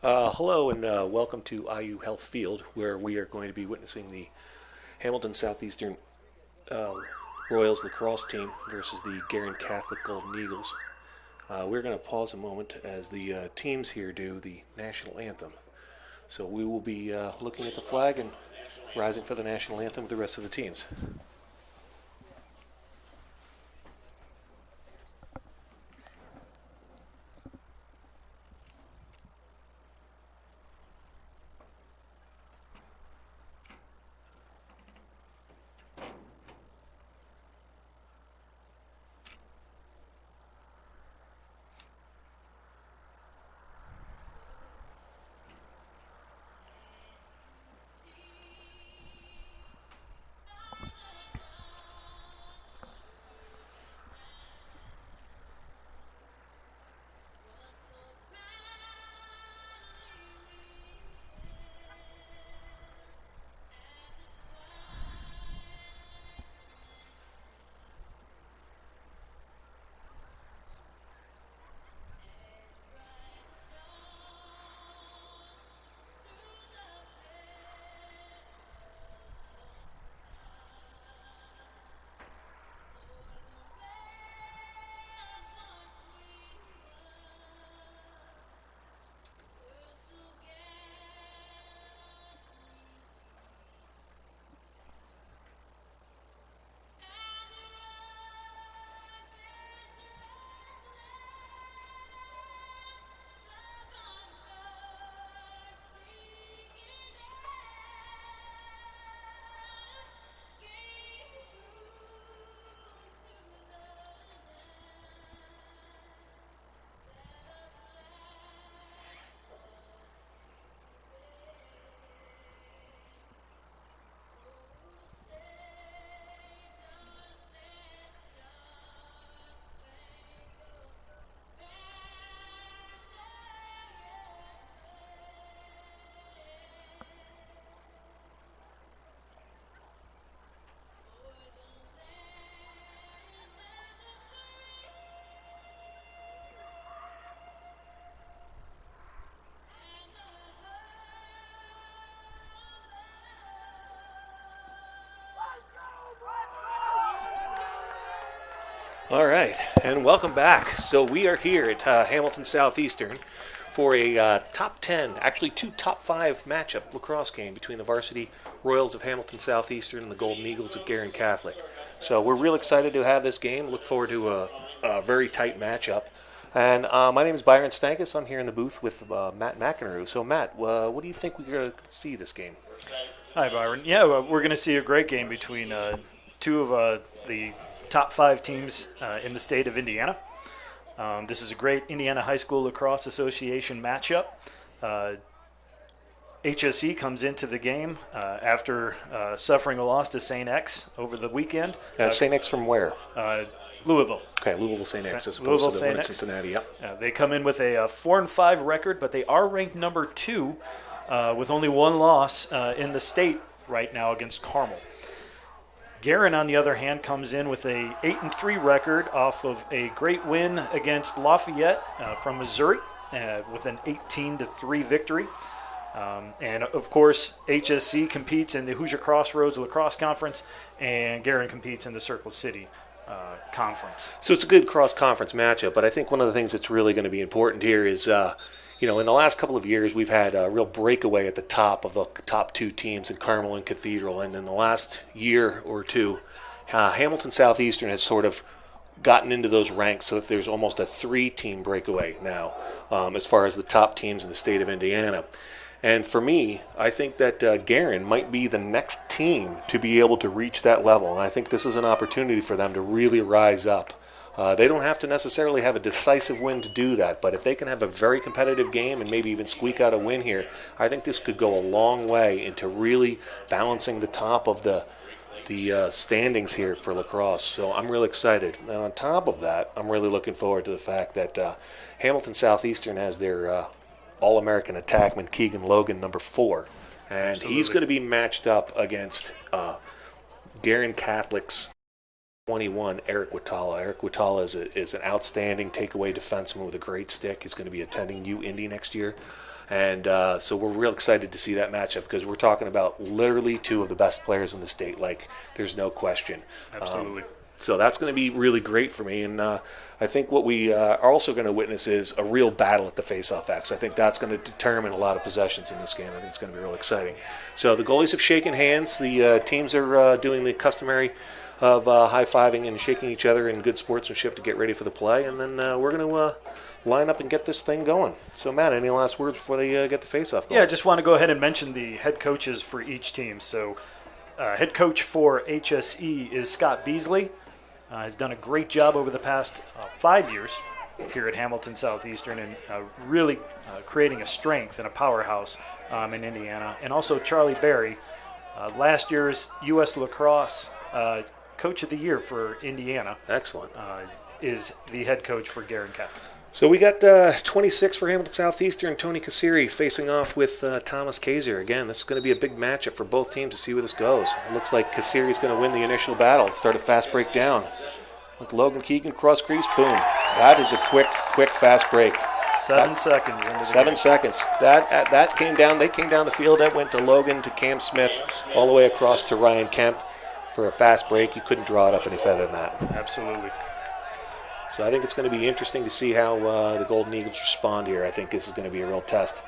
Hello and welcome to IU Health Field, where we are going to be witnessing the Hamilton Southeastern uh, Royals lacrosse team versus the Guerin Catholic Golden Eagles. We're going to pause a moment as the teams here do the national anthem. So we will be looking at the flag and rising for the national anthem with the rest of the teams. All right, and welcome back. So we are here at Hamilton Southeastern for a top 10, actually two top 5 matchup lacrosse game between the Varsity Royals of Hamilton Southeastern and the Golden Eagles of Guerin Catholic. So we're real excited to have this game. Look forward to a very tight matchup. And my name is Byron Stankus. I'm here in the booth with Matt McEnroe. So Matt, what do you think we're going to see this game? Hi, Byron. Yeah, we're going to see a great game between two of the top 5 teams in the state of Indiana. This is a great Indiana High School Lacrosse Association matchup. HSE comes into the game after suffering a loss to St. X over the weekend. St. X from where? Louisville. Okay, Louisville St. X as Louisville opposed to the one in St. X. Cincinnati. Yep. They come in with a 4-5 record, but they are ranked number 2 with only one loss in the state right now against Carmel. Guerin, on the other hand, comes in with a 8-3 record off of a great win against Lafayette from Missouri with an 18-3 victory. And, of course, HSC competes in the Hoosier Crossroads Lacrosse Conference, and Guerin competes in the Circle City Conference. So it's a good cross-conference matchup, but I think one of the things that's really going to be important here is in the last couple of years, we've had a real breakaway at the top of the top 2 teams in Carmel and Cathedral. And in the last year or two, Hamilton Southeastern has sort of gotten into those ranks so that there's almost a 3-team breakaway now as far as the top teams in the state of Indiana. And for me, I think that Guerin might be the next team to be able to reach that level. And I think this is an opportunity for them to really rise up. They don't have to necessarily have a decisive win to do that, but if they can have a very competitive game and maybe even squeak out a win here, I think this could go a long way into really balancing the top of the standings here for lacrosse. So I'm really excited. And on top of that, I'm really looking forward to the fact that Hamilton Southeastern has their All-American attackman Keegan Logan, number 4. And Absolutely. He's going to be matched up against Guerin Catholic's 21, Eric Watala. Eric Watala is an outstanding takeaway defenseman with a great stick. He's going to be attending U Indy next year. And so we're real excited to see that matchup because we're talking about literally two of the best players in the state. Like, there's no question. Absolutely. So that's going to be really great for me. And I think what we are also going to witness is a real battle at the face-off X. I think that's going to determine a lot of possessions in this game. I think it's going to be real exciting. So the goalies have shaken hands. The teams are doing the customary of high-fiving and shaking each other in good sportsmanship to get ready for the play. And then we're going to line up and get this thing going. So, Matt, any last words before they get the face-off going? Yeah, I just want to go ahead and mention the head coaches for each team. So head coach for HSE is Scott Beasley. Has done a great job over the past 5 years here at Hamilton Southeastern and really creating a strength and a powerhouse in Indiana. And also Charlie Berry, last year's U.S. Lacrosse Coach of the Year for Indiana. Excellent. Is the head coach for Guerin Catholic. So we got 26 for Hamilton Southeastern, Tony Cassiri facing off with Thomas Kaiser. Again, this is going to be a big matchup for both teams to see where this goes. It looks like Cassiri is going to win the initial battle and start a fast break down. Look, Logan Keegan, cross crease, boom. That is a quick, fast break. 7 seconds into the 7 game. seconds. That came down. They came down the field. That went to Logan, to Cam Smith, all the way across to Ryan Kemp for a fast break. You couldn't draw it up any further than that. Absolutely. So I think it's going to be interesting to see how the Golden Eagles respond here. I think this is going to be a real test.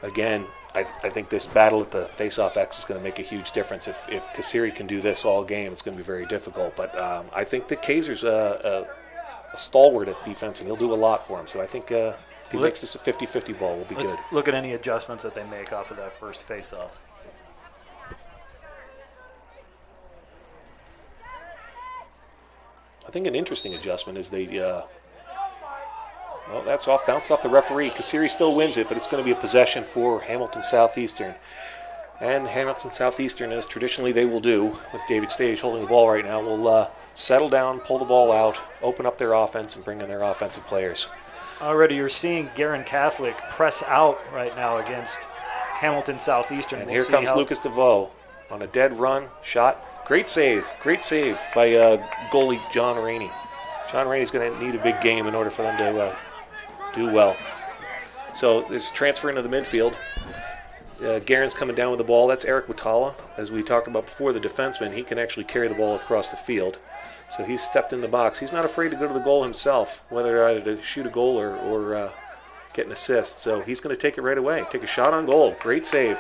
Again, I think this battle at the face-off X is going to make a huge difference. If Cassiri can do this all game, it's going to be very difficult. But I think that Kaiser's a stalwart at defense, and he'll do a lot for him. So I think if he makes this a 50-50 ball, we'll be good. Look at any adjustments that they make off of that first face-off. I think an interesting adjustment is they, that's bounced off the referee. Cassiri still wins it, but it's going to be a possession for Hamilton Southeastern. And Hamilton Southeastern, as traditionally they will do, with David Stage holding the ball right now, will settle down, pull the ball out, open up their offense, and bring in their offensive players. Already you're seeing Guerin Catholic press out right now against Hamilton Southeastern. And here comes Lucas DeVoe on a dead run, shot. Great save by goalie John Rainey. John Rainey's going to need a big game in order for them to do well. So this transfer into the midfield. Guerin's coming down with the ball. That's Eric Watala. As we talked about before, the defenseman, he can actually carry the ball across the field. So he's stepped in the box. He's not afraid to go to the goal himself, whether either to shoot a goal or get an assist. So he's going to take it right away. Take a shot on goal. Great save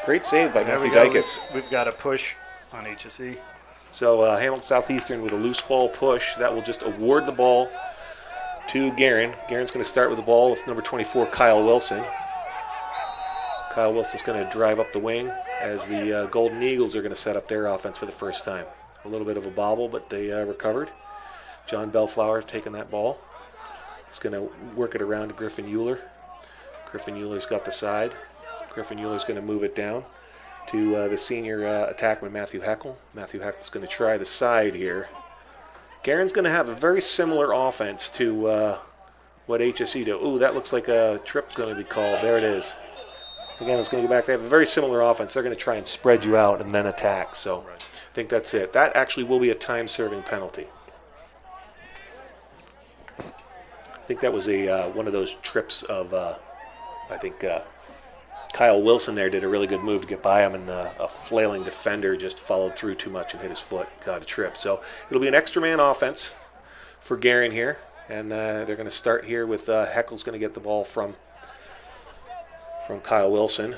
by Matthew Dykes. We've got a push on HSE. So Hamilton Southeastern with a loose ball push. That will just award the ball to Guerin. Guerin's going to start with the ball with number 24, Kyle Wilson. Kyle Wilson's going to drive up the wing as the Golden Eagles are going to set up their offense for the first time. A little bit of a bobble, but they recovered. John Bellflower taking that ball. He's going to work it around to Griffin Euler. Griffin Euler's got the side. Griffin Euler's going to move it down to the senior attackman, Matthew Heckel. Matthew Heckel's going to try the side here. Guerin's going to have a very similar offense to what HSE do. Ooh, that looks like a trip going to be called. There it is. Again, it's going to go back. They have a very similar offense. They're going to try and spread you out and then attack. So I think that's it. That actually will be a time-serving penalty. I think that was one of those trips of, I think, Kyle Wilson there did a really good move to get by him, and a flailing defender just followed through too much and hit his foot, got a trip. So it'll be an extra man offense for Guerin here, and they're going to start here with Heckel's going to get the ball from Kyle Wilson.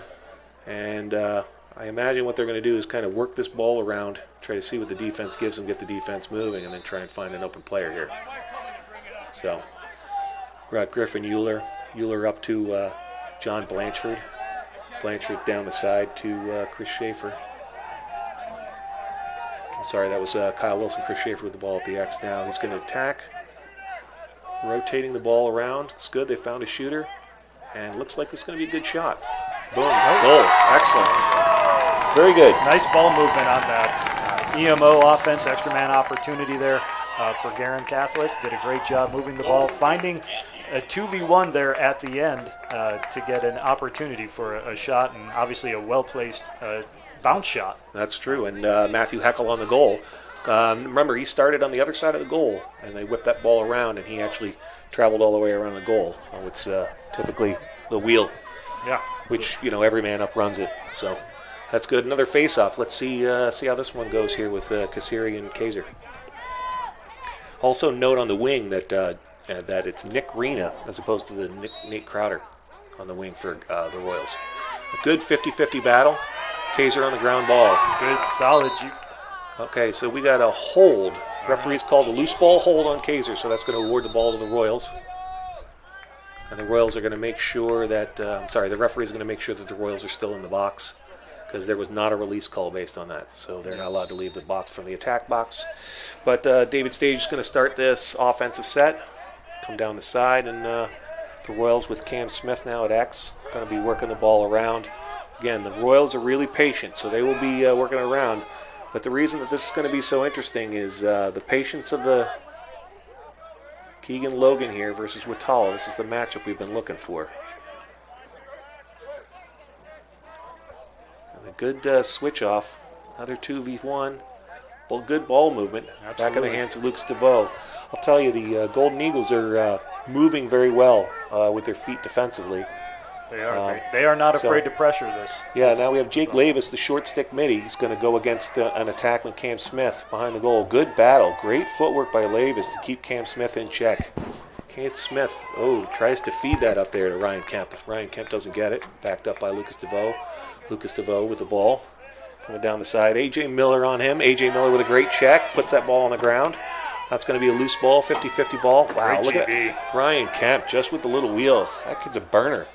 And I imagine what they're going to do is kind of work this ball around, try to see what the defense gives them, get the defense moving, and then try and find an open player here. So we're at Griffin Euler. Euler up to John Blanchard. Blanchard down the side to Chris Schaefer. I'm sorry, that was Kyle Wilson. Chris Schaefer with the ball at the X now. He's going to attack. Rotating the ball around. It's good. They found a shooter. And looks like this is going to be a good shot. Boom. Goal. Excellent. Very good. Nice ball movement on that. EMO offense, extra man opportunity there for Guerin Catholic. Did a great job moving the ball, finding a 2v1 there at the end to get an opportunity for a shot, and obviously a well-placed bounce shot. That's true. And Matthew Heckel on the goal. Remember, he started on the other side of the goal, and they whipped that ball around, and he actually traveled all the way around the goal. It's typically the wheel, Yeah. which, every man upruns it. So that's good. Another face-off. Let's see how this one goes here with Kassiri and Kaiser. Also note on the wing that it's Nick Rena as opposed to the Nate Crowder on the wing for the Royals. A good 50-50 battle. Kaiser on the ground ball. Good, solid. Okay, so we got a hold. Referee's called a loose ball hold on Kaiser, so that's going to award the ball to the Royals. And the Royals are going to make sure that, the referee's going to make sure that the Royals are still in the box because there was not a release call based on that. So they're not allowed to leave the box from the attack box. But David Stage is going to start this offensive set, come down the side, and the Royals with Cam Smith now at X, going to be working the ball around. Again, the Royals are really patient, so they will be working around. But the reason that this is going to be so interesting is the patience of the Keegan Logan here versus Watala. This is the matchup we've been looking for. And a good switch off. Another 2v1. Well, good ball movement. Absolutely. Back in the hands of Lucas DeVoe. I'll tell you, the Golden Eagles are moving very well with their feet defensively. They are. They are not afraid to pressure this. Yeah, now we have Jake Lavis, the short stick midi. He's going to go against an attackman, Cam Smith, behind the goal. Good battle. Great footwork by Lavis to keep Cam Smith in check. Cam Smith, tries to feed that up there to Ryan Kemp. Ryan Kemp doesn't get it. Backed up by Lucas DeVoe. Lucas DeVoe with the ball. Coming down the side. A.J. Miller on him. A.J. Miller with a great check. Puts that ball on the ground. That's going to be a loose ball, 50-50 ball. Wow, look at that. Ryan Kemp just with the little wheels. That kid's a burner.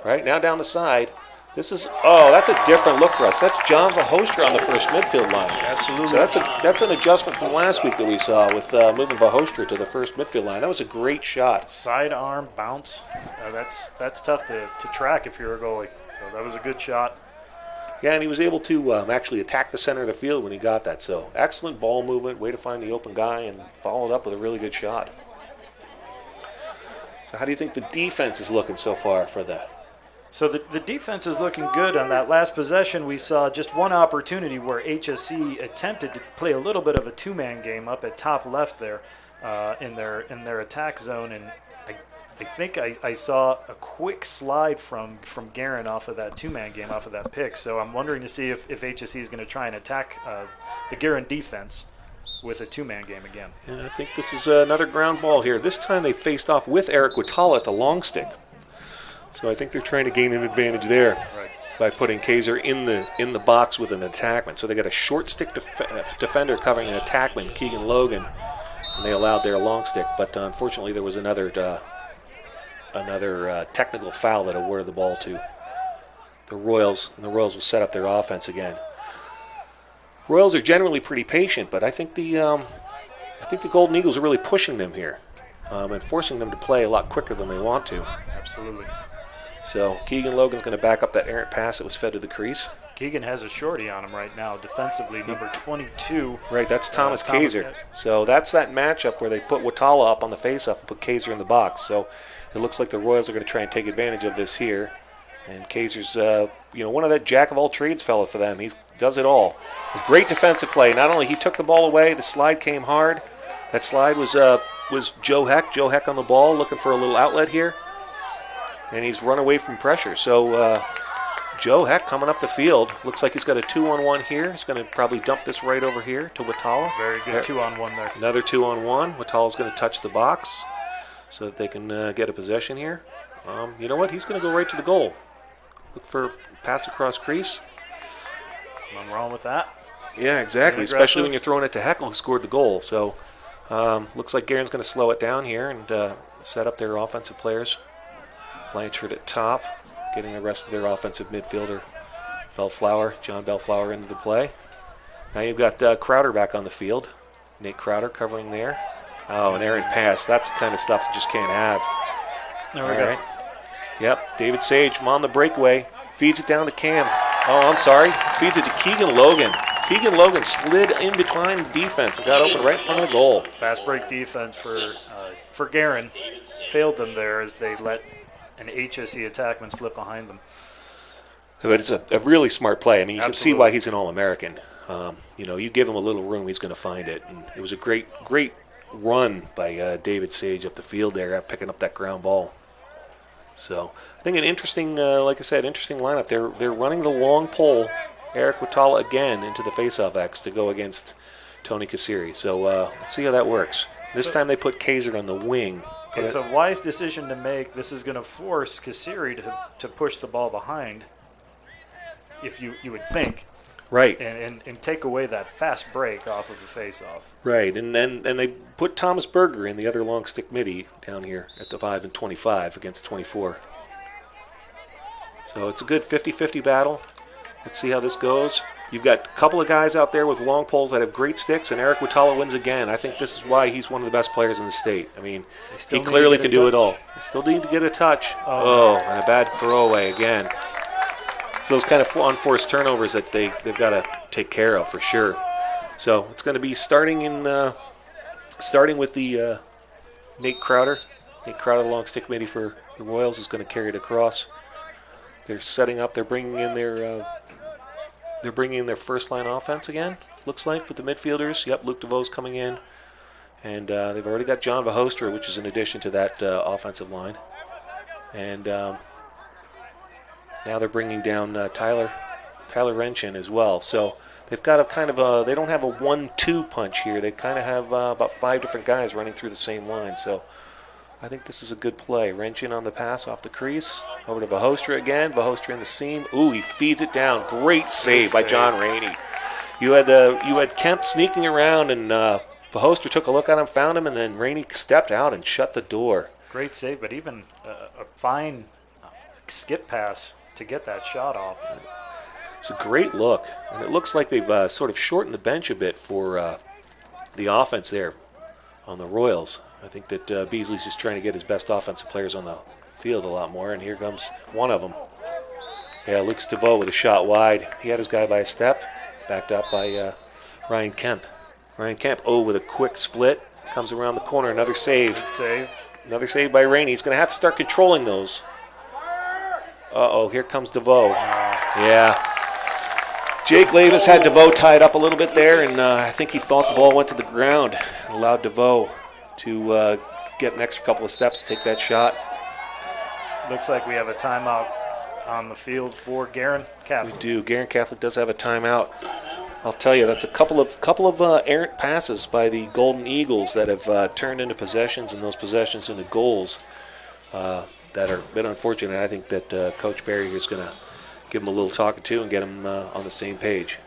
Right, now down the side. This is, that's a different look for us. That's John Vahostra on the first midfield line. Absolutely. So that's an adjustment from last week that we saw with moving Vahostra to the first midfield line. That was a great shot. Sidearm bounce. That's tough to track if you're a goalie. So that was a good shot. Yeah, and he was able to actually attack the center of the field when he got that. So excellent ball movement, way to find the open guy, and followed up with a really good shot. So how do you think the defense is looking so far for the... So the defense is looking good. On that last possession, we saw just one opportunity where HSE attempted to play a little bit of a two-man game up at top left there in their attack zone, and I think I saw a quick slide from Guerin off of that two-man game, off of that pick. So I'm wondering to see if HSE is going to try and attack the Guerin defense with a two-man game again. Yeah, I think this is another ground ball here. This time they faced off with Eric Watala at the long stick. So I think they're trying to gain an advantage there by putting Kaiser in the box with an attackman. So they got a short stick defender covering an attackman, Keegan Logan, and they allowed their long stick. But unfortunately, there was another technical foul that awarded the ball to the Royals, and the Royals will set up their offense again. Royals are generally pretty patient, but I think the Golden Eagles are really pushing them here and forcing them to play a lot quicker than they want to. Absolutely. So Keegan Logan's going to back up that errant pass that was fed to the crease. Keegan has a shorty on him right now, defensively, number 22. Right, that's Thomas Kaiser. So that's that matchup where they put Watala up on the faceoff and put Kaiser in the box. So it looks like the Royals are going to try and take advantage of this here. And Kaiser's, one of that jack-of-all-trades fella for them. He does it all. A great defensive play. Not only he took the ball away, the slide came hard. That slide was Joe Heck. Joe Heck on the ball looking for a little outlet here. And he's run away from pressure. So Joe Heck coming up the field. Looks like he's got a 2-on-1 here. He's going to probably dump this right over here to Watala. Very good 2-on-1 there. Another 2-on-1. Watala's going to touch the box so that they can get a possession here. You know what? He's going to go right to the goal. Look for pass across crease. Nothing wrong with that. Yeah, exactly. Especially when you're throwing it to Heck, who scored the goal. So looks like Guerin's going to slow it down here and set up their offensive players. Blanchard at top, getting the rest of their offensive midfielder, John Bellflower into the play. Now you've got Crowder back on the field. Nate Crowder covering there. Oh, an errant pass. That's the kind of stuff you just can't have. There we go. Right. Yep, David Sage on the breakaway. Feeds it down to Cam. Oh, I'm sorry. Feeds it to Keegan Logan. Keegan Logan slid in between the defense and got open right in front of the goal. Fast break defense for Guerin. Failed them there as they let an HSE attackman slip behind them. But it's a really smart play. I mean, you can see why he's an All-American. You give him a little room, he's going to find it. And it was a great run by David Sage up the field there, picking up that ground ball. So I think an interesting, like I said, interesting lineup. They're running the long pole, Eric Watala again into the faceoff X to go against Tony Kasiri. So let's see how that works. This time they put Kaiser on the wing. It's a wise decision to make. This is going to force Kasiri to push the ball behind, if you would think. Right. And take away that fast break off of the face-off. Right. And then they put Thomas Berger in the other long stick midi down here at the 5 and 25 against 24. So it's a good 50-50 battle. Let's see how this goes. You've got a couple of guys out there with long poles that have great sticks, and Eric Watala wins again. I think this is why he's one of the best players in the state. I mean, he clearly can do it all. They still need to get a touch. And a bad throwaway again. So those kind of unforced turnovers that they've got to take care of for sure. So it's going to be starting with the Nate Crowder. Nate Crowder, the long stick midi for the Royals, is going to carry it across. They're setting up. They're bringing in their first line offense again. Looks like with the midfielders. Yep, Luke DeVoe's coming in, and they've already got John Vahostra, which is an addition to that offensive line, and. Now they're bringing down Tyler Wrench in as well. So they've got they don't have a 1-2 punch here. They kind of have about 5 different guys running through the same line. So I think this is a good play. Wrench in on the pass off the crease. Over to Vahostra again. Vahostra in the seam. Ooh, he feeds it down. Great save by John Rainey. You had Kemp sneaking around, and Vahostra took a look at him, found him, and then Rainey stepped out and shut the door. Great save, but even a fine skip pass to get that shot off. It's a great look, and it looks like they've sort of shortened the bench a bit for the offense there on the Royals. I think that Beasley's just trying to get his best offensive players on the field a lot more, and here comes one of them. Yeah, Lucas DeVoe with a shot wide. He had his guy by a step, backed up by Ryan Kemp. Ryan Kemp, with a quick split, comes around the corner, another save. Good save. Another save by Rainey. He's going to have to start controlling those. Here comes DeVoe. Yeah. Jake Lavis had DeVoe tied up a little bit there, and I think he thought the ball went to the ground. Allowed DeVoe to get an extra couple of steps to take that shot. Looks like we have a timeout on the field for Guerin Catholic. We do. Guerin Catholic does have a timeout. I'll tell you, that's a couple of errant passes by the Golden Eagles that have turned into possessions, and those possessions into goals. That are a bit unfortunate. I think that Coach Barry is going to give him a little talking to and get him on the same page.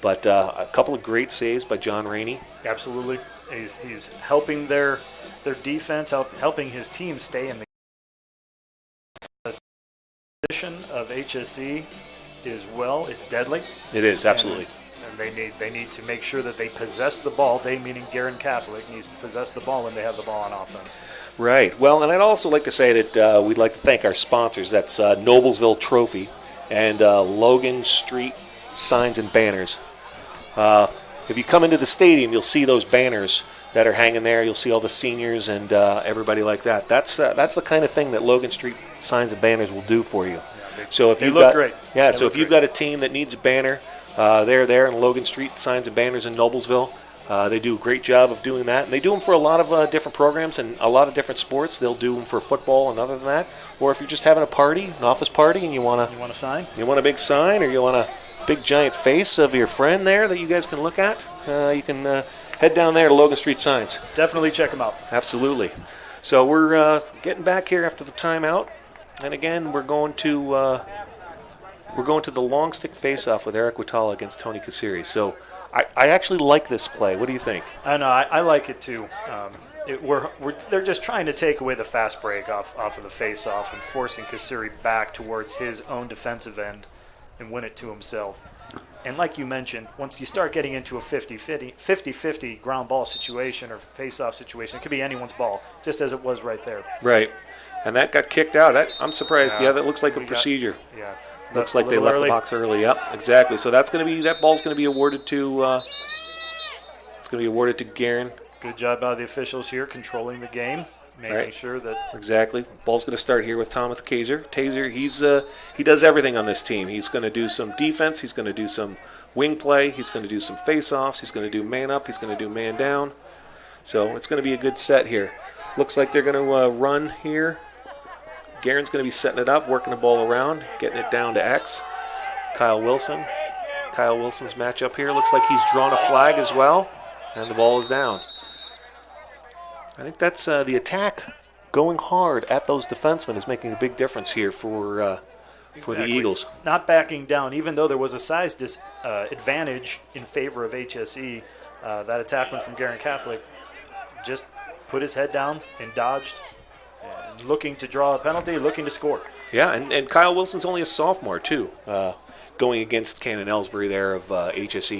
But a couple of great saves by John Rainey. Absolutely. He's helping their defense, helping his team stay in the position of HSE is it's deadly. It is, absolutely. And they need to make sure that they possess the ball. They, meaning Guerin Catholic, needs to possess the ball when they have the ball on offense. Right. Well, and I'd also like to say that we'd like to thank our sponsors. That's Noblesville Trophy and Logan Street Signs and Banners. If you come into the stadium, you'll see those banners that are hanging there. You'll see all the seniors and everybody like that. That's the kind of thing that Logan Street Signs and Banners will do for you. So if they look great. Yeah, so if you've got a team that needs a banner, they're there in Logan Street Signs and Banners in Noblesville. They do a great job of doing that. And they do them for a lot of different programs and a lot of different sports. They'll do them for football and other than that. Or if you're just having a party, an office party, and you want a sign? You want a big sign, or you want a big giant face of your friend there that you guys can look at, you can head down there to Logan Street Signs. Definitely check them out. Absolutely. So we're getting back here after the timeout. And again, we're going to the long stick face-off with Eric Watala against Tony Kasiri. So I actually like this play. What do you think? I know. I like it too. They're just trying to take away the fast break off of the face-off and forcing Kasiri back towards his own defensive end and win it to himself. And like you mentioned, once you start getting into a 50-50 ground ball situation or face-off situation, it could be anyone's ball, just as it was right there. Right. And that got kicked out. I'm surprised. Yeah, that looks like a procedure. Looks like they left the box early. Yep, exactly. So that ball's going to be awarded to Guerin. Good job by the officials here controlling the game. making sure that exactly. Ball's going to start here with Thomas Kaiser. Taser, he does everything on this team. He's going to do some defense. He's going to do some wing play. He's going to do some face-offs. He's going to do man up. He's going to do man down. So it's going to be a good set here. Looks like they're going to run here. Guerin's going to be setting it up, working the ball around, getting it down to X. Kyle Wilson. Kyle Wilson's matchup here. Looks like he's drawn a flag as well, and the ball is down. I think that's the attack going hard at those defensemen is making a big difference here for the Eagles. Not backing down, even though there was a size advantage in favor of HSE. That attackman from Guerin Catholic just put his head down and dodged, and looking to draw a penalty, looking to score. Yeah, and Kyle Wilson's only a sophomore too. Going against Cannon Ellsbury there of HSE,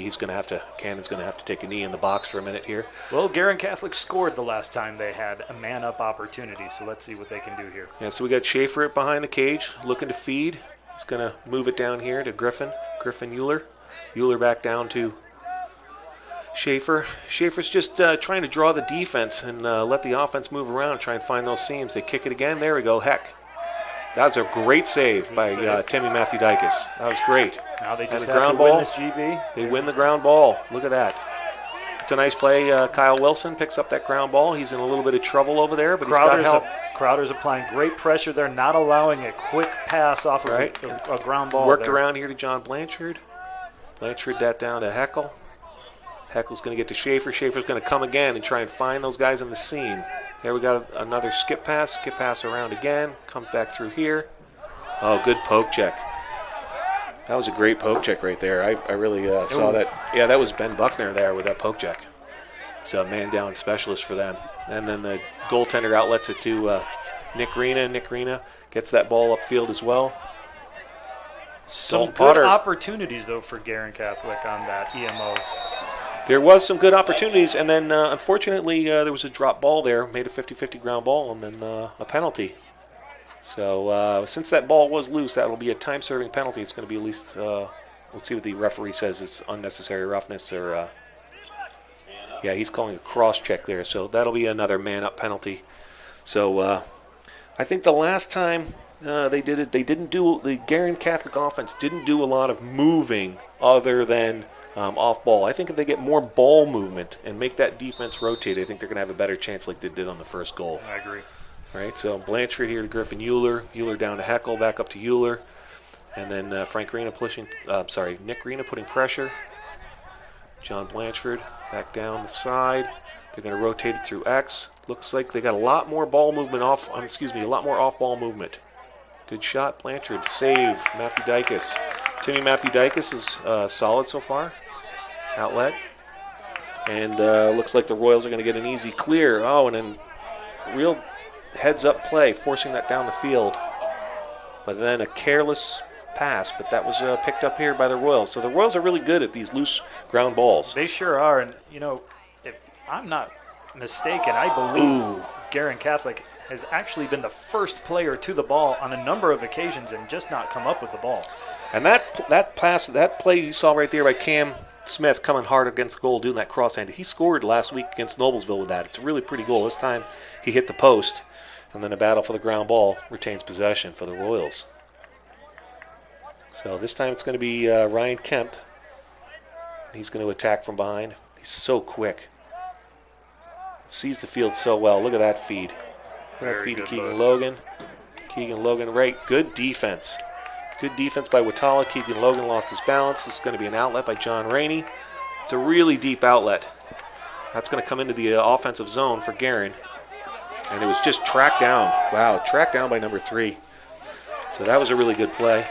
Cannon's going to have to take a knee in the box for a minute here. Well, Guerin Catholic scored the last time they had a man-up opportunity, so let's see what they can do here. Yeah, so we got Schaefer behind the cage, looking to feed. He's going to move it down here to Griffin Euler. Euler back down to Schaefer. Schaefer's just trying to draw the defense and let the offense move around, try and find those seams. They kick it again. There we go. Heck. That was a great save by Timmy Matthew Dykes. That was great. Now they just have to win this GB. They win the ground ball. Look at that. It's a nice play. Kyle Wilson picks up that ground ball. He's in a little bit of trouble over there, but he's got help. Crowder's applying great pressure. They're not allowing a quick pass off of a ground ball. Worked around here to John Blanchard. Blanchard that down to Heckel. Heckel's going to get to Schaefer. Schaefer's going to come again and try and find those guys in the seam. There we got another skip pass around again, comes back through here. Oh, good poke check. That was a great poke check right there. I really saw that. Yeah, that was Ben Buckner there with that poke check. It's a man-down specialist for them. And then the goaltender outlets it to Nick Rena. Nick Rena gets that ball upfield as well. Some good opportunities, though, for Guerin Catholic on that EMO. There was some good opportunities, and then unfortunately there was a drop ball there, made a 50-50 ground ball, and then a penalty. So since that ball was loose, that will be a time-serving penalty. It's going to be at least, let's see what the referee says, it's unnecessary roughness, or, yeah, he's calling a cross-check there, so that'll be another man-up penalty. So I think the last time they did it, the Guerin Catholic offense didn't do a lot of moving other than off ball. I think if they get more ball movement and make that defense rotate, I think they're going to have a better chance like they did on the first goal. I agree. All right, so Blanchard here to Griffin Euler. Euler down to Heckel, back up to Euler. And then Nick Rena putting pressure. John Blanchard back down the side. They're going to rotate it through X. Looks like they got a lot more ball movement a lot more off-ball movement. Good shot, Blanchard. Save, Matthew Dykes. Timmy Matthew Dykes is solid so far. Outlet. And looks like the Royals are going to get an easy clear. Oh, and then real heads-up play, forcing that down the field. But then a careless pass, but that was picked up here by the Royals. So the Royals are really good at these loose ground balls. They sure are. And, if I'm not mistaken, I believe Guerin Catholic has actually been the first player to the ball on a number of occasions and just not come up with the ball. And that play you saw right there by Cam Smith coming hard against the goal, doing that cross-handed. He scored last week against Noblesville with that. It's a really pretty goal. This time he hit the post, and then a battle for the ground ball retains possession for the Royals. So this time it's going to be Ryan Kemp. He's going to attack from behind. He's so quick. Sees the field so well. Look at that feed. Look at that feed to Keegan Logan. Keegan Logan, right. Good defense. Good defense by Watala. Keegan Logan lost his balance. This is going to be an outlet by John Rainey. It's a really deep outlet. That's going to come into the offensive zone for Guerin. And it was just tracked down. Wow, tracked down by number 3. So that was a really good play.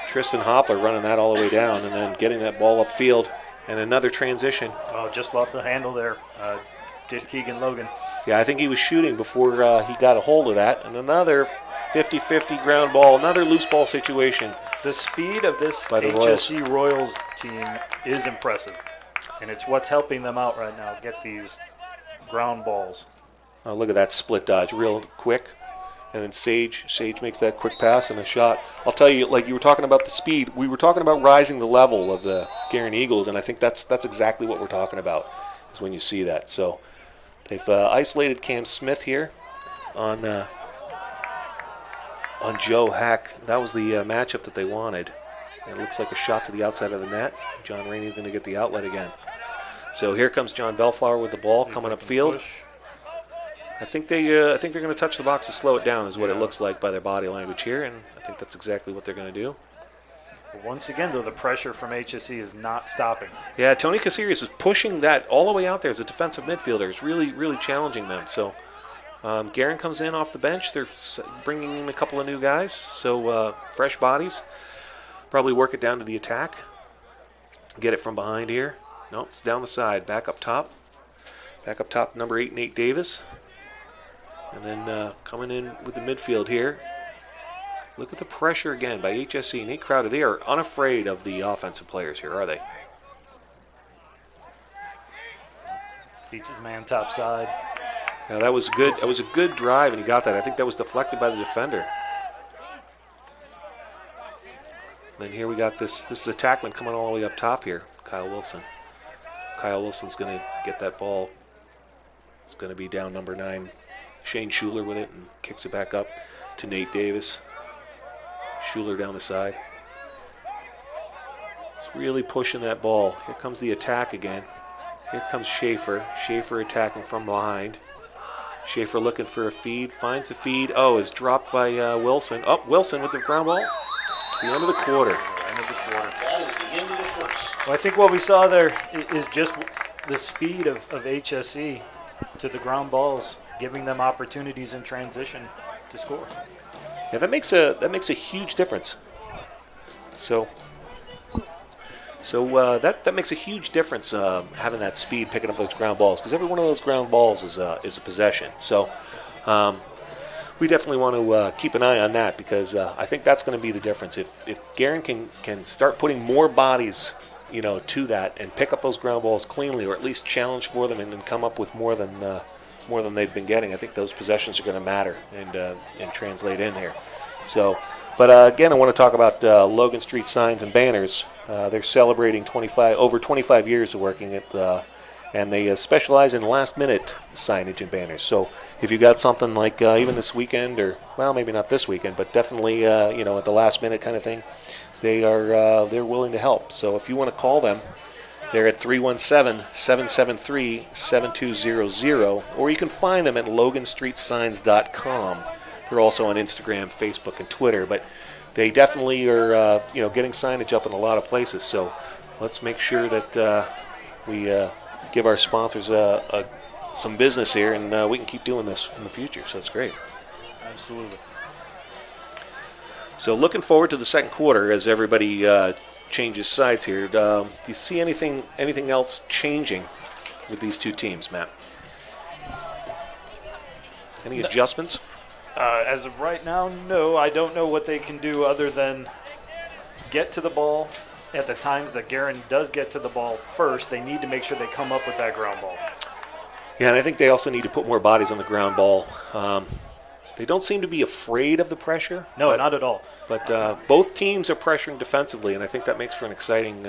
Tristan Hoppler running that all the way down and then getting that ball upfield. And another transition. Oh, just lost the handle there. Did Keegan Logan. Yeah, I think he was shooting before he got a hold of that. And another 50-50 ground ball, another loose ball situation. The speed of this HSE Royals team is impressive. And it's what's helping them out right now, get these ground balls. Oh, look at that split dodge, real quick. And then Sage makes that quick pass and a shot. I'll tell you, like you were talking about the speed, we were talking about rising the level of the Guerin Eagles, and I think that's exactly what we're talking about, is when you see that. So They've isolated Cam Smith here on Joe Hack. That was the matchup that they wanted. It looks like a shot to the outside of the net. John Rainey's going to get the outlet again. So here comes John Bellflower with the ball coming upfield. I think they're going to touch the box to slow it down, is what it looks like by their body language here, and I think that's exactly what they're going to do. Once again, though, the pressure from HSE is not stopping. Yeah, Tony Caceres is pushing that all the way out there as a defensive midfielder. It's really, really challenging them. So Guerin comes in off the bench. They're bringing in a couple of new guys, so fresh bodies. Probably work it down to the attack. Get it from behind here. Nope, it's down the side. Back up top. Back up top, number 8, Nate Davis. And then coming in with the midfield here. Look at the pressure again by HSE. Nate Crowder, they are unafraid of the offensive players here, are they? Beats his man top side. Yeah, that was good. That was a good drive, and he got that. I think that was deflected by the defender. Then here we got this. This is attackman coming all the way up top here, Kyle Wilson. Kyle Wilson's going to get that ball. It's going to be down number 9, Shane Schuler with it, and kicks it back up to Nate Davis. Schuler down the side. He's really pushing that ball. Here comes the attack again. Here comes Schaefer. Schaefer attacking from behind. Schaefer looking for a feed. Finds the feed. Oh, is dropped by Wilson. Oh, Wilson with the ground ball. The end of the quarter. That is the end of the first. Well, I think what we saw there is just the speed of HSE to the ground balls, giving them opportunities in transition to score. Yeah, that makes a huge difference. So that makes a huge difference, having that speed, picking up those ground balls, because every one of those ground balls is a possession. So we definitely want to keep an eye on that, because I think that's going to be the difference. If Guerin can start putting more bodies, to that and pick up those ground balls cleanly, or at least challenge for them and then come up with more than they've been getting, I think those possessions are going to matter and translate in here. So, but again, I want to talk about Logan Street Signs and Banners. They're celebrating over 25 years of working at, and they specialize in last-minute signage and banners. So, if you got something like even this weekend, or well, maybe not this weekend, but definitely at the last-minute kind of thing, they're willing to help. So, if you want to call them, they're at 317-773-7200, or you can find them at loganstreetsigns.com. They're also on Instagram, Facebook, and Twitter, but they definitely are, getting signage up in a lot of places. So let's make sure that we give our sponsors some business here, and we can keep doing this in the future. So it's great. Absolutely. So looking forward to the second quarter as everybody changes sides here. Do you see anything else changing with these two teams, Matt? Any adjustments? As of right now, no. I don't know what they can do other than get to the ball at the times that Guerin does get to the ball first. They need to make sure they come up with that ground ball. Yeah, and I think they also need to put more bodies on the ground ball. They don't seem to be afraid of the pressure. No, not at all. But both teams are pressuring defensively, and I think that makes for an exciting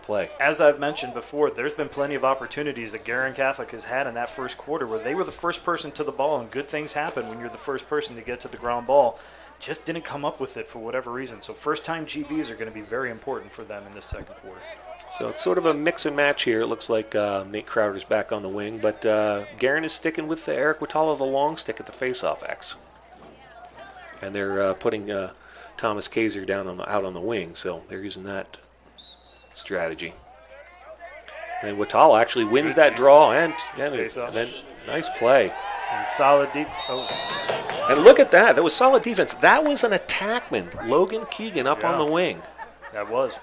play. As I've mentioned before, there's been plenty of opportunities that Guerin Catholic has had in that first quarter where they were the first person to the ball, and good things happen when you're the first person to get to the ground ball. Just didn't come up with it for whatever reason. So first-time GBs are going to be very important for them in this second quarter. So it's sort of a mix and match here. It looks like Nate Crowder's back on the wing, but Guerin is sticking with Eric Watala, the long stick at the face-off X. And they're putting Thomas Kaiser out on the wing, so they're using that strategy. And Watala actually wins that draw, and then nice play. And solid deep. Oh. And look at that. That was solid defense. That was an attackman, Logan Keegan, up on the wing. That was.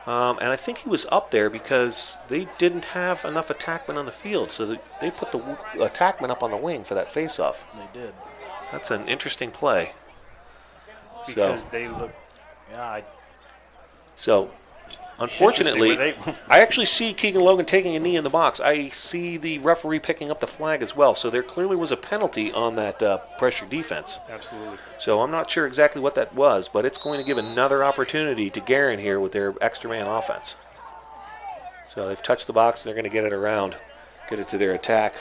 And I think he was up there because they didn't have enough attackmen on the field, so they put the attackman up on the wing for that face-off. They did. That's an interesting play. Because they look, So, unfortunately, I actually see Keegan Logan taking a knee in the box. I see the referee picking up the flag as well. So there clearly was a penalty on that pressure defense. Absolutely. So I'm not sure exactly what that was, but it's going to give another opportunity to Guerin here with their extra man offense. So they've touched the box, and they're going to get it around, get it to their attack.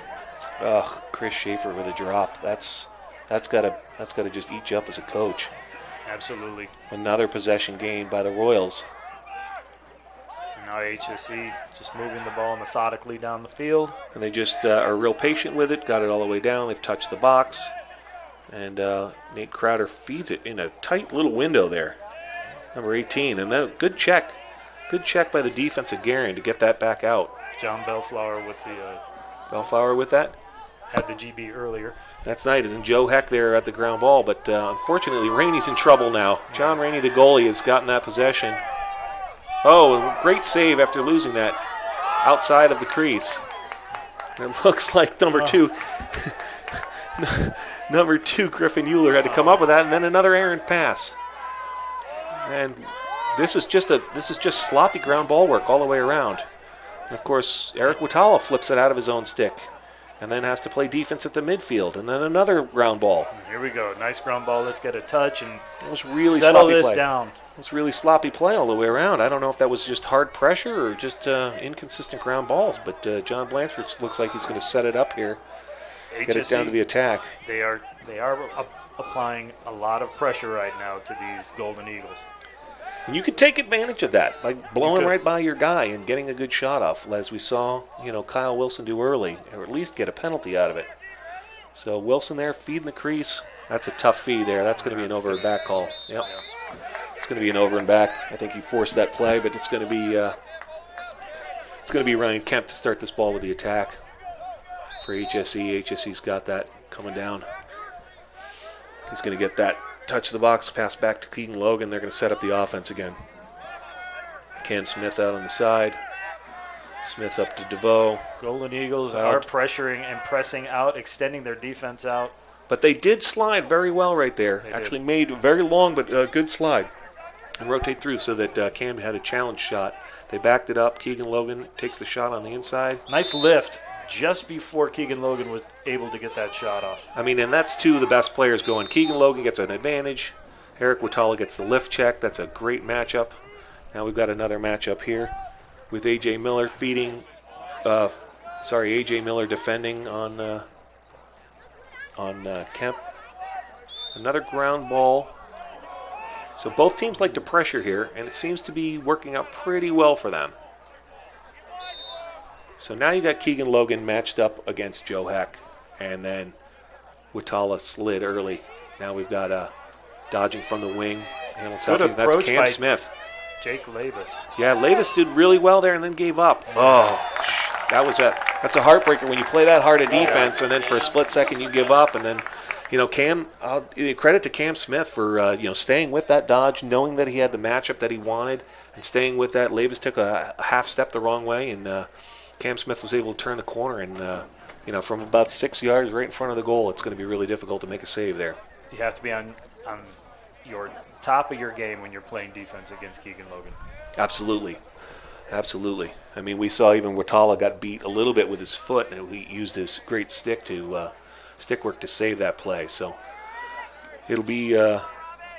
Oh, Chris Schaefer with a drop. That's gotta just eat you up as a coach. Absolutely. Another possession gained by the Royals. Now HSE just moving the ball methodically down the field. And they just are real patient with it, got it all the way down. They've touched the box. And Nate Crowder feeds it in a tight little window there. Number 18. And then good check. Good check by the defense of Guerin to get that back out. John Bellflower with the Bellflower with that. had the GB earlier. That's nice. And Joe Heck there at the ground ball. But unfortunately, Rainey's in trouble now. John Rainey, the goalie, has gotten that possession. Oh, and great save after losing that outside of the crease. And it looks like number two, Griffin Euler had to come up with that, and then another errant pass. And this is just sloppy ground ball work all the way around. And of course, Eric Watala flips it out of his own stick, and then has to play defense at the midfield, and then another ground ball. Here we go. Nice ground ball. Let's get a touch and it was really settle sloppy this play. down. It was really sloppy play all the way around. I don't know if that was just hard pressure or just inconsistent ground balls, but John Blanchard looks like he's going to set it up here, get it down to the attack. They are applying a lot of pressure right now to these Golden Eagles. And you could take advantage of that by blowing right by your guy and getting a good shot off, as we saw, Kyle Wilson do early, or at least get a penalty out of it. So Wilson there feeding the crease. That's a tough feed there. That's going to be an over and back call. Yep. Yeah. It's going to be an over and back. I think he forced that play, but it's going to be Ryan Kemp to start this ball with the attack for HSE. HSE's got that coming down. He's going to get that touch the box, pass back to Keegan Logan. They're going to set up the offense again. Ken Smith out on the side. Smith up to DeVoe. Golden Eagles are pressuring and pressing out, extending their defense out. But they did slide very well right there. Actually made a very long but good slide and rotate through so that Cam had a challenge shot. They backed it up. Keegan Logan takes the shot on the inside. Nice lift just before Keegan Logan was able to get that shot off. I mean, and that's two of the best players going. Keegan Logan gets an advantage. Eric Watala gets the lift check. That's a great matchup. Now we've got another matchup here with A.J. Miller A.J. Miller defending on Kemp. Another ground ball. So both teams like to pressure here, and it seems to be working out pretty well for them. So now you got Keegan Logan matched up against Joe Heck, and then Watala slid early. Now we've got dodging from the wing. That's Cam Smith. Jake Labus. Yeah, Labus did really well there and then gave up. Oh, that's a heartbreaker when you play that hard a defense and then for a split second you give up, and then Cam, credit to Cam Smith for staying with that dodge, knowing that he had the matchup that he wanted, and staying with that. Labus took a half step the wrong way, and Cam Smith was able to turn the corner, and from about 6 yards right in front of the goal, it's going to be really difficult to make a save there. You have to be on your top of your game when you're playing defense against Keegan Logan. Absolutely. I mean, we saw even Watala got beat a little bit with his foot, and he used his great stick work to save that play. So it'll be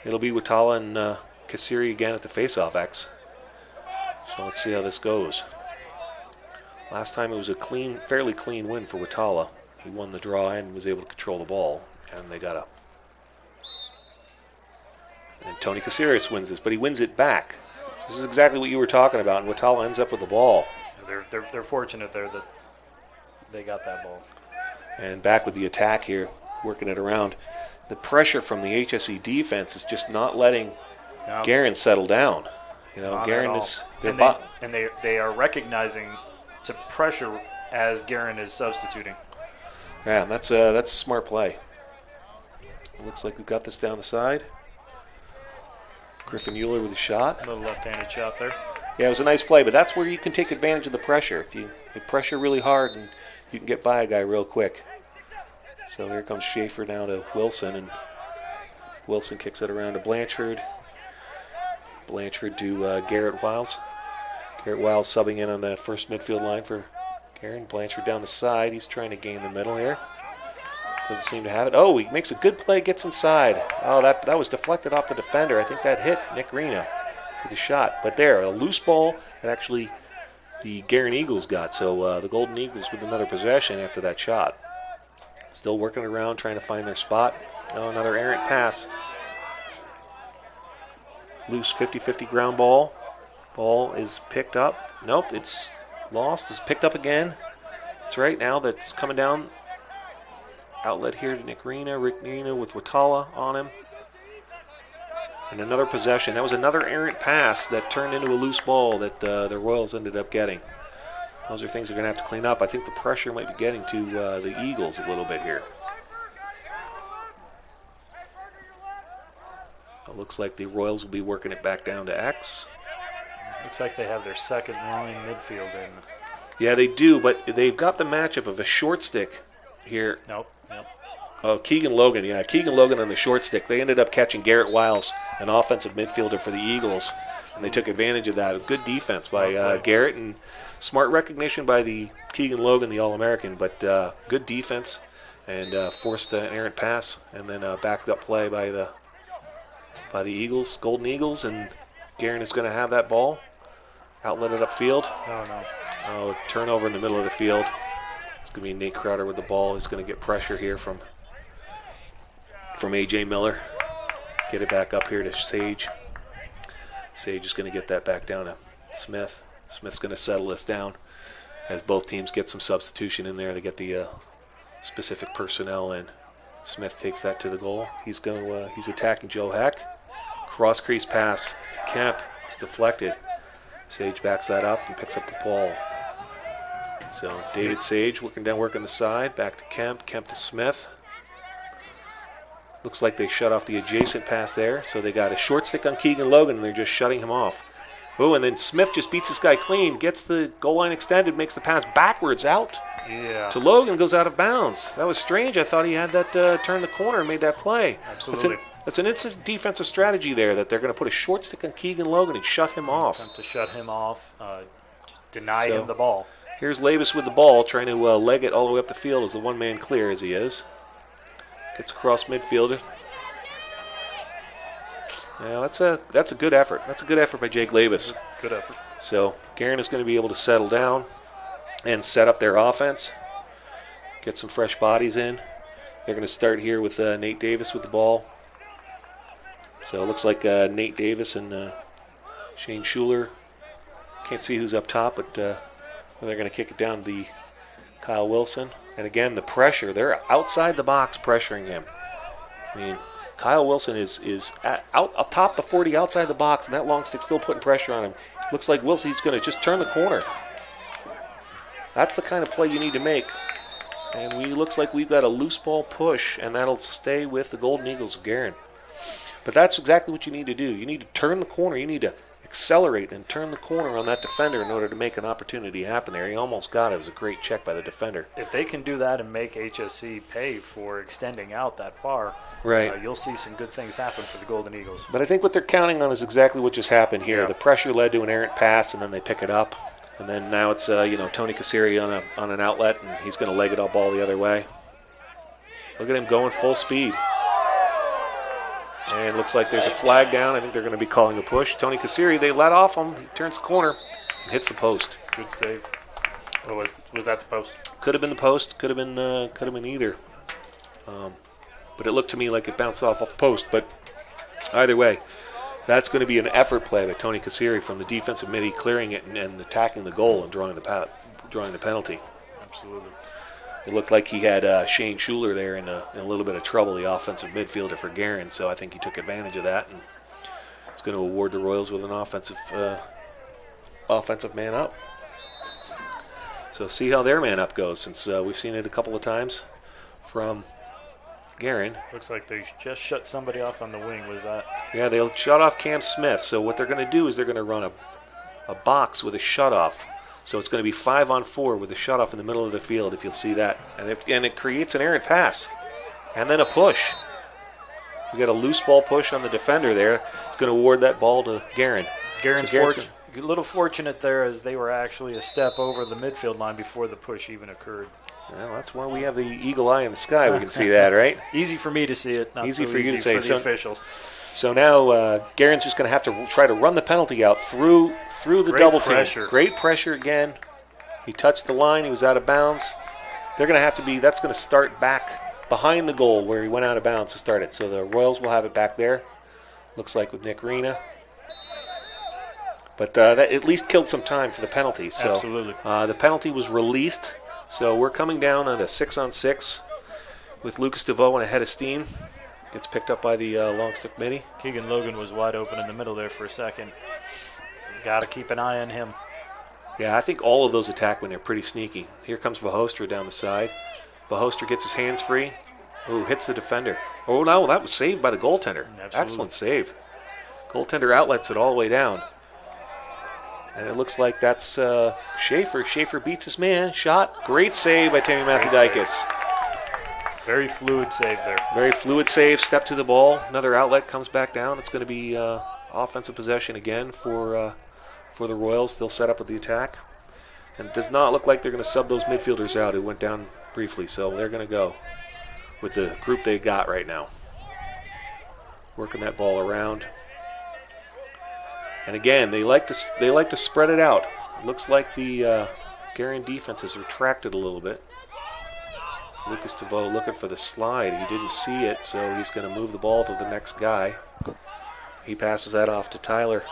Watala and Kasiri again at the faceoff X. So let's see how this goes. Last time it was a fairly clean win for Watala. He won the draw and was able to control the ball, and they got up. And Tony Caceres wins this, but he wins it back. This is exactly what you were talking about, and Watala ends up with the ball. They're fortunate there that they got that ball. And back with the attack here, working it around. The pressure from the HSE defense is just not letting Guerin settle down. Guerin is they are recognizing to pressure as Guerin is substituting. Yeah, that's a smart play. It looks like we've got this down the side. Griffin Euler with a shot. A little left-handed shot there. Yeah, it was a nice play, but that's where you can take advantage of the pressure. If you pressure really hard, and you can get by a guy real quick. So here comes Schaefer now to Wilson, and Wilson kicks it around to Blanchard. Blanchard to Garrett Wiles. Garrett Wiles subbing in on the first midfield line for Guerin. Blanchard down the side. He's trying to gain the middle here. Doesn't seem to have it. Oh, he makes a good play, gets inside. Oh, that was deflected off the defender. I think that hit Nick Rena with a shot. But there, a loose ball that actually the Guerin Eagles got. So the Golden Eagles with another possession after that shot. Still working around, trying to find their spot. Oh, another errant pass. Loose 50-50 ground ball. Ball is picked up. Nope, it's lost. It's picked up again. That's right, now that's coming down. Outlet here to Rick Rena with Watala on him. And another possession. That was another errant pass that turned into a loose ball that the Royals ended up getting. Those are things they're going to have to clean up. I think the pressure might be getting to the Eagles a little bit here. It looks like the Royals will be working it back down to X. Looks like they have their second line midfield in. Yeah, they do, but they've got the matchup of a short stick here. Nope. Oh, Keegan Logan. Yeah, Keegan Logan on the short stick. They ended up catching Garrett Wiles, an offensive midfielder for the Eagles, and they took advantage of that. Good defense by Garrett, and smart recognition by the Keegan Logan, the All-American, but good defense, and forced an errant pass, and then backed up play by the Eagles, Golden Eagles, and Guerin is going to have that ball. Outlet it upfield. Oh, turnover in the middle of the field. It's going to be Nate Crowder with the ball. He's going to get pressure here from A.J. Miller. Get it back up here to Sage. Sage is going to get that back down to Smith. Smith's going to settle this down as both teams get some substitution in there to get the specific personnel in. Smith takes that to the goal. He's attacking Joe Heck. Cross crease pass to Kemp. It's deflected. Sage backs that up and picks up the ball. So David Sage working the side. Back to Kemp. Kemp to Smith. Looks like they shut off the adjacent pass there. So they got a short stick on Keegan Logan, and they're just shutting him off. Oh, and then Smith just beats this guy clean, gets the goal line extended, makes the pass backwards out to Logan, goes out of bounds. That was strange. I thought he had that turn the corner and made that play. Absolutely. That's an instant defensive strategy there, that they're going to put a short stick on Keegan Logan and shut him off. Attempt to shut him off, deny him the ball. Here's Labus with the ball, trying to leg it all the way up the field as the one-man clear as he is. Gets across midfielder. Yeah, that's a good effort. That's a good effort by Jake Labus. Good effort. So Guerin is going to be able to settle down and set up their offense. Get some fresh bodies in. They're going to start here with Nate Davis with the ball. So it looks like Nate Davis and Shane Schuler. Can't see who's up top, but they're going to kick it down to the Kyle Wilson. And again, the pressure. They're outside the box pressuring him. I mean, Kyle Wilson is out atop the 40 outside the box, and that long stick still putting pressure on him. Looks like Wilson, he's going to just turn the corner. That's the kind of play you need to make. And looks like we've got a loose ball push, and that'll stay with the Golden Eagles of Guerin. But that's exactly what you need to do. You need to turn the corner. You need to accelerate and turn the corner on that defender in order to make an opportunity happen there. He almost got it. It was a great check by the defender. If they can do that and make HSC pay for extending out that far, right, you'll see some good things happen for the Golden Eagles. But I think what they're counting on is exactly what just happened here. Yeah. The pressure led to an errant pass, and then they pick it up. And then now it's Tony Cassiri on an outlet, and he's going to leg it up ball the other way. Look at him going full speed. And it looks like there's a flag down. I think they're going to be calling a push. Tony Cassiri, they let off him. He turns the corner and hits the post. Good save. Or was that the post? Could have been the post. Could have been either. But it looked to me like it bounced off the post. But either way, that's going to be an effort play by Tony Cassiri from the defensive mid, clearing it and attacking the goal and drawing the penalty. Absolutely. It looked like he had Shane Schuler there in a little bit of trouble, the offensive midfielder for Guerin, so I think he took advantage of that, and he's going to award the Royals with an offensive man up. So see how their man up goes, since we've seen it a couple of times from Guerin. Looks like they just shut somebody off on the wing with that. Yeah, they'll shut off Cam Smith, so what they're going to do is they're going to run a box with a shutoff. So it's going to be 5-on-4 with a shutoff in the middle of the field, if you'll see that. And it creates an errant pass. And then a push. We got a loose ball push on the defender there. It's going to award that ball to Guerin. Guerin's a little fortunate there, as they were actually a step over the midfield line before the push even occurred. Well, that's why we have the eagle eye in the sky. We can see that, right? Easy for me to see it. Not easy so for you to say. For the officials. So now Guerin's just going to have to try to run the penalty out through the double team. Pressure. Great pressure again. He touched the line. He was out of bounds. they're going to have to be, that's going to start back behind the goal where he went out of bounds to start it. So the Royals will have it back there, looks like with Nick Rena. But that at least killed some time for the penalty. So, absolutely. The penalty was released, so we're coming down on a 6-on-6 with Lucas DeVoe and a head of steam. Gets picked up by the long stick midi. Keegan Logan was wide open in the middle there for a second. Got to keep an eye on him. Yeah, I think all of those attackmen are pretty sneaky. Here comes Vahostra down the side. Vahostra gets his hands free. Ooh, hits the defender. Oh, no, that was saved by the goaltender. Absolutely. Excellent save. Goaltender outlets it all the way down. And it looks like that's Schaefer. Schaefer beats his man. Shot. Great save by Timmy Mathidakis. Very fluid save there. Very fluid save. Step to the ball. Another outlet comes back down. It's going to be offensive possession again for the Royals. They'll set up with the attack. And it does not look like they're going to sub those midfielders out who went down briefly. So they're going to go with the group they got right now. Working that ball around. And again, they like to spread it out. It looks like the Guerin defense has retracted a little bit. Lucas DeVoe looking for the slide. He didn't see it, so he's going to move the ball to the next guy. He passes that off to Tyler.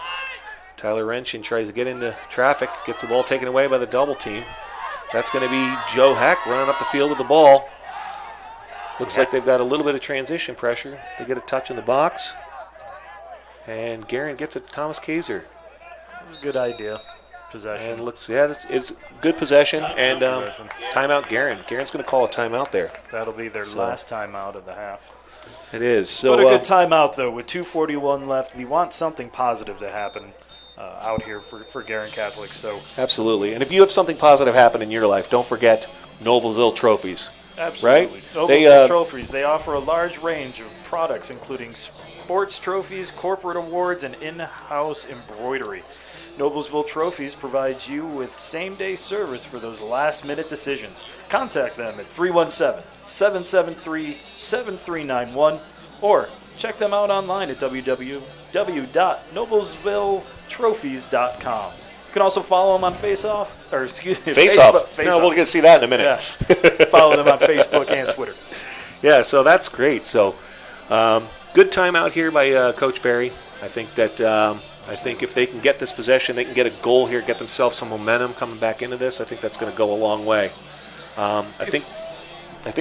Tyler Renshin tries to get into traffic, gets the ball taken away by the double team. That's going to be Joe Heck running up the field with the ball. Looks like they've got a little bit of transition pressure. They get a touch in the box. And Guerin gets it to Thomas Kaiser. Good idea. Possession. And looks, yeah, it's good possession. And timeout Guerin. Guerin's going to call a timeout there. That'll be their last timeout of the half. It is. So, what a good timeout, though. With 2:41 left, we want something positive to happen out here for Guerin Catholic. So absolutely. And if you have something positive happen in your life, don't forget Noblesville Trophies. Absolutely. Right? Noblesville Trophies. They offer a large range of products, including sports trophies, corporate awards, and in-house embroidery. Noblesville Trophies provides you with same-day service for those last-minute decisions. Contact them at 317-773-7391 or check them out online at www.noblesvilletrophies.com. You can also follow them on Facebook. No, we'll get to see that in a minute. Yeah. Follow them on Facebook and Twitter. Yeah, so that's great. So good timeout here by Coach Barry. I think if they can get this possession, they can get a goal here, get themselves some momentum coming back into this. I think that's going to go a long way. I think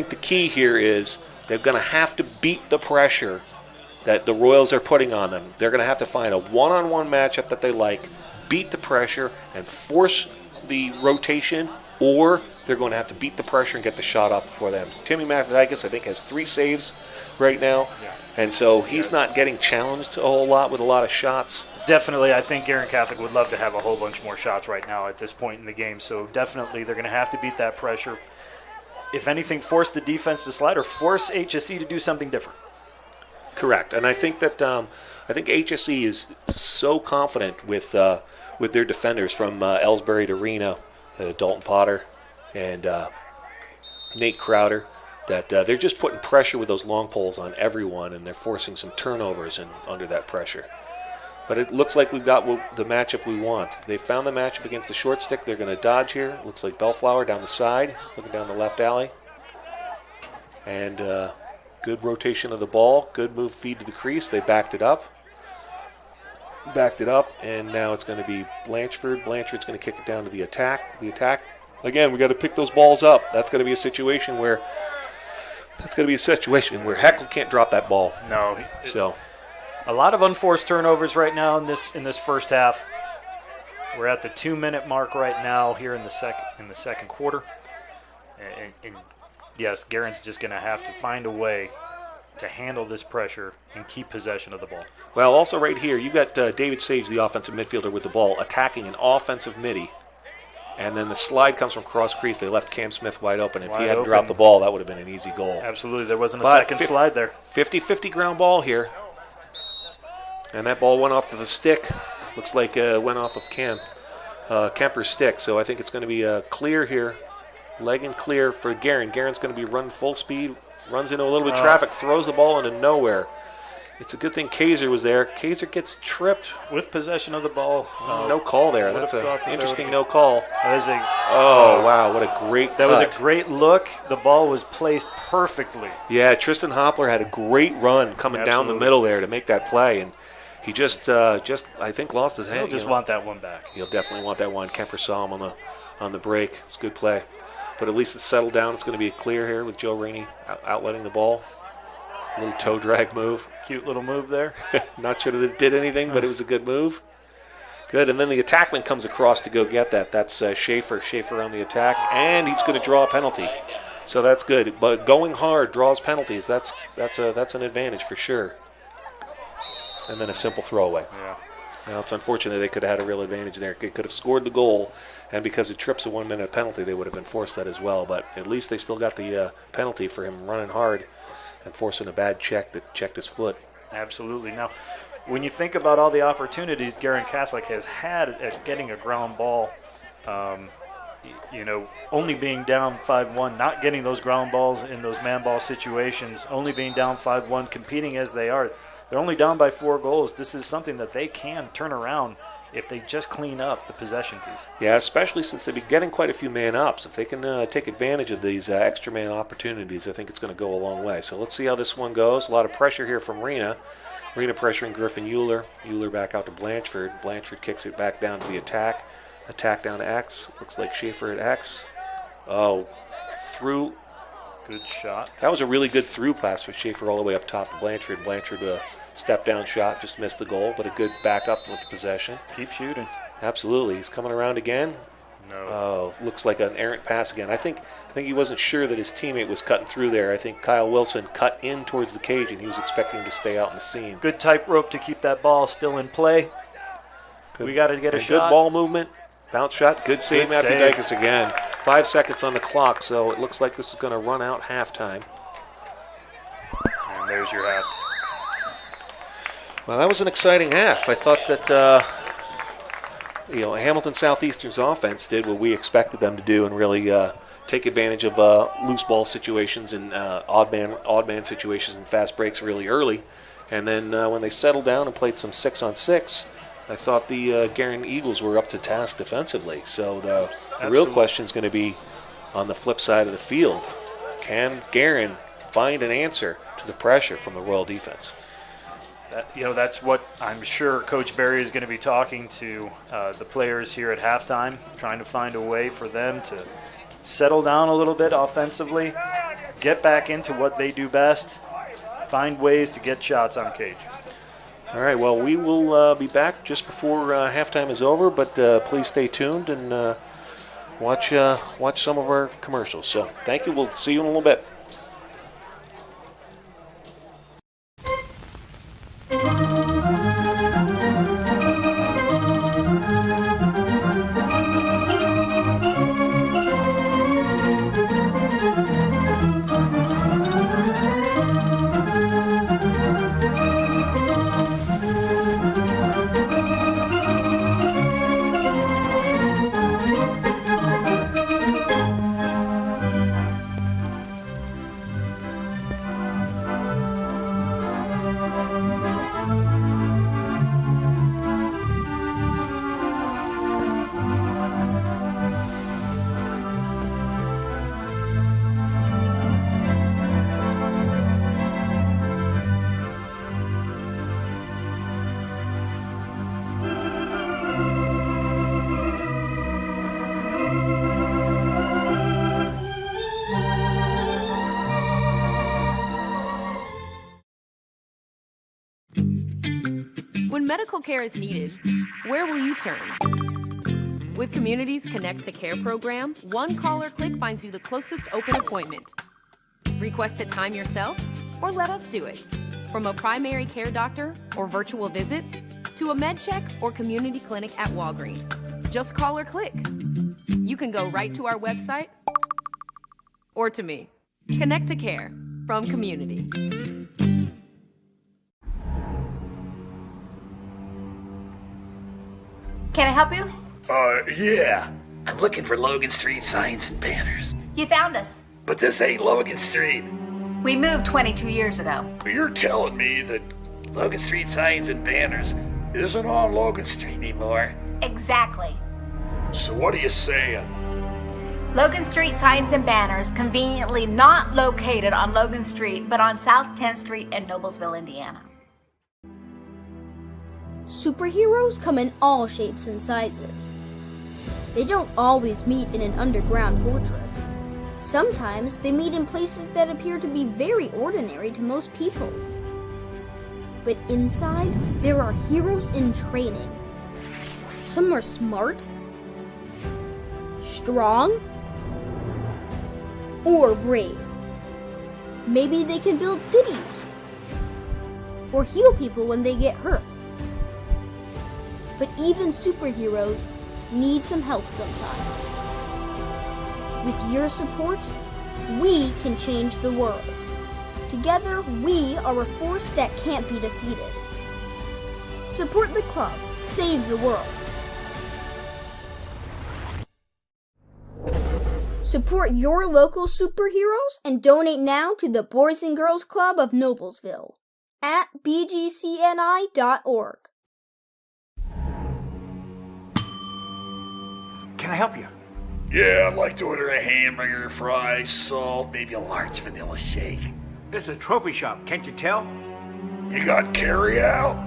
the key here is they're going to have to beat the pressure that the Royals are putting on them. They're going to have to find a one-on-one matchup that they like, beat the pressure, and force the rotation, or they're going to have to beat the pressure and get the shot up for them. Timmy Mathidakis, I think, has 3 saves right now, and so he's not getting challenged a whole lot with a lot of shots. Definitely, I think Guerin Catholic would love to have a whole bunch more shots right now at this point in the game, so definitely they're going to have to beat that pressure. If anything, force the defense to slide or force HSE to do something different. Correct, and I think that HSE is so confident with their defenders from Ellsbury to Reno, Dalton Potter, and Nate Crowder, that they're just putting pressure with those long poles on everyone, and they're forcing some turnovers under that pressure. But it looks like we've got the matchup we want. They found the matchup against the short stick. They're going to dodge here. Looks like Bellflower down the side, looking down the left alley. And good rotation of the ball. Good move, feed to the crease. They backed it up. And now it's going to be Blanchford. Blanchard's going to kick it down to the attack. Again, we got to pick those balls up. That's going to be a situation where Heckle can't drop that ball. No. So a lot of unforced turnovers right now in this first half. We're at the 2-minute mark right now here in the second quarter. And yes, Guerin's just going to have to find a way to handle this pressure and keep possession of the ball. Well, also right here, you got David Sage, the offensive midfielder, with the ball, attacking an offensive midi. And then the slide comes from cross crease. They left Cam Smith wide open. If he hadn't dropped the ball, that would have been an easy goal. Absolutely. There wasn't a second slide there. 50-50 ground ball here. And that ball went off to the stick. Looks like it went off of Kemper's stick. So I think it's going to be clear here. Leg and clear for Guerin. Guerin's going to be running full speed. Runs into a little bit of traffic. Throws the ball into nowhere. It's a good thing Kaiser was there. Kaiser gets tripped. With possession of the ball. No call there. That's an interesting no call. That is wow, what a great That cut. was a great look. The ball was placed perfectly. Yeah, Tristan Hoppler had a great run coming down the middle there to make that play, and he just I think lost his head. He'll just want that one back. He'll definitely want that one. Kemper saw him on the break. It's a good play, but at least it's settled down. It's going to be a clear here with Joe Rainey outletting the ball. A little toe drag move. Cute little move there. Not sure that it did anything, but it was a good move. Good, and then the attackman comes across to go get that. That's Schaefer. Schaefer on the attack, and he's going to draw a penalty. So that's good. But going hard draws penalties. That's an advantage for sure. And then a simple throwaway. Yeah. Now it's unfortunate they could have had a real advantage there. They could have scored the goal, and because it trips a 1 minute penalty, they would have enforced that as well. But at least they still got the penalty for him running hard and forcing a bad check that checked his foot. Absolutely. Now, when you think about all the opportunities Guerin Catholic has had at getting a ground ball, only being down 5-1, not getting those ground balls in those man ball situations, only being down 5-1, competing as they are, they're only down by 4 goals. This is something that they can turn around if they just clean up the possession piece. Yeah, especially since they've been getting quite a few man-ups. If they can take advantage of these extra man opportunities, I think it's going to go a long way. So let's see how this one goes. A lot of pressure here from Rena. Rena pressuring Griffin Euler. Euler back out to Blanchford. Blanchford kicks it back down to the attack. Attack down to X. Looks like Schaefer at X. Oh, through. Good shot. That was a really good through pass for Schaefer all the way up top to Blanchard. Blanchard step-down shot, just missed the goal, but a good backup with possession. Keep shooting. Absolutely. He's coming around again. No. Oh, looks like an errant pass again. I think he wasn't sure that his teammate was cutting through there. I think Kyle Wilson cut in towards the cage, and he was expecting him to stay out in the seam. Good tightrope to keep that ball still in play. We got to get a shot. Good ball movement. Bounce shot. Good save, Matthew Dykes again. 5 seconds on the clock, so it looks like this is going to run out halftime. And there's your half. Well, that was an exciting half. I thought that Hamilton Southeastern's offense did what we expected them to do and really take advantage of loose ball situations and odd man situations and fast breaks really early. And then when they settled down and played some 6-on-6, I thought the Guerin Eagles were up to task defensively. So the real question is going to be on the flip side of the field. Can Guerin find an answer to the pressure from the Royal defense? That's what I'm sure Coach Berry is going to be talking to the players here at halftime, trying to find a way for them to settle down a little bit offensively, get back into what they do best, find ways to get shots on cage. All right, well, we will be back just before halftime is over, but please stay tuned and watch some of our commercials. So thank you. We'll see you in a little bit. When medical care is needed, where will you turn? With Community's Connect to Care program, one call or click finds you the closest open appointment. Request a time yourself, or let us do it. From a primary care doctor or virtual visit, to a med check or community clinic at Walgreens. Just call or click. You can go right to our website or to me. Connect to Care from Community. Can I help you? Yeah. I'm looking for Logan Street signs and banners. You found us. But this ain't Logan Street. We moved 22 years ago. You're telling me that Logan Street signs and banners isn't on Logan Street anymore. Exactly. So what are you saying? Logan Street signs and banners conveniently not located on Logan Street, but on South 10th Street in Noblesville, Indiana. Superheroes come in all shapes and sizes. They don't always meet in an underground fortress. Sometimes they meet in places that appear to be very ordinary to most people. But inside, there are heroes in training. Some are smart, strong, or brave. Maybe they can build cities or heal people when they get hurt. But even superheroes need some help sometimes. With your support, we can change the world. Together, we are a force that can't be defeated. Support the club. Save the world. Support your local superheroes and donate now to the Boys and Girls Club of Noblesville at bgcni.org. Can I help you? Yeah, I'd like to order a hamburger, fries, salt, Maybe a large vanilla shake. This is a trophy shop, can't you tell? You got carry out?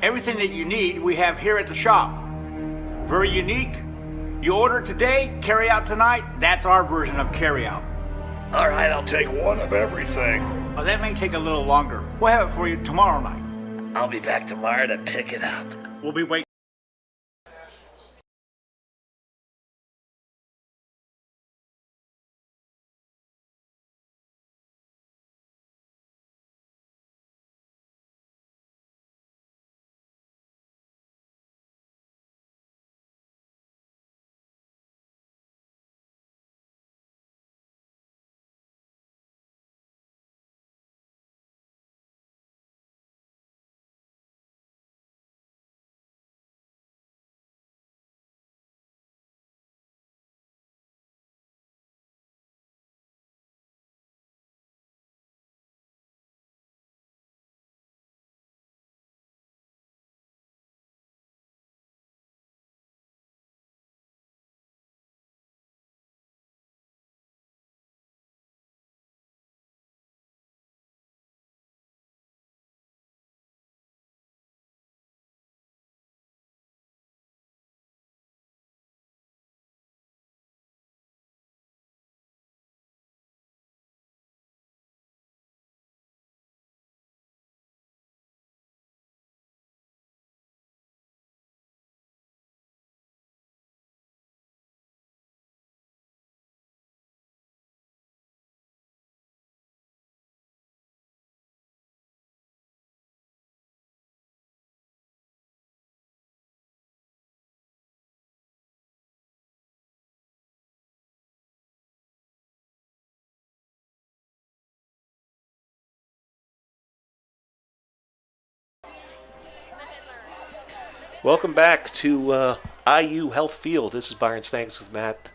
Everything that you need, we have here at the shop. Very unique. You order today, carry out tonight. That's our version of carry out. All right, I'll take one of everything. Oh, that may take a little longer. We'll have it for you tomorrow night. I'll be back tomorrow to pick it up. We'll be waiting. Welcome back to IU Health Field. This is Byron Stanks with Matt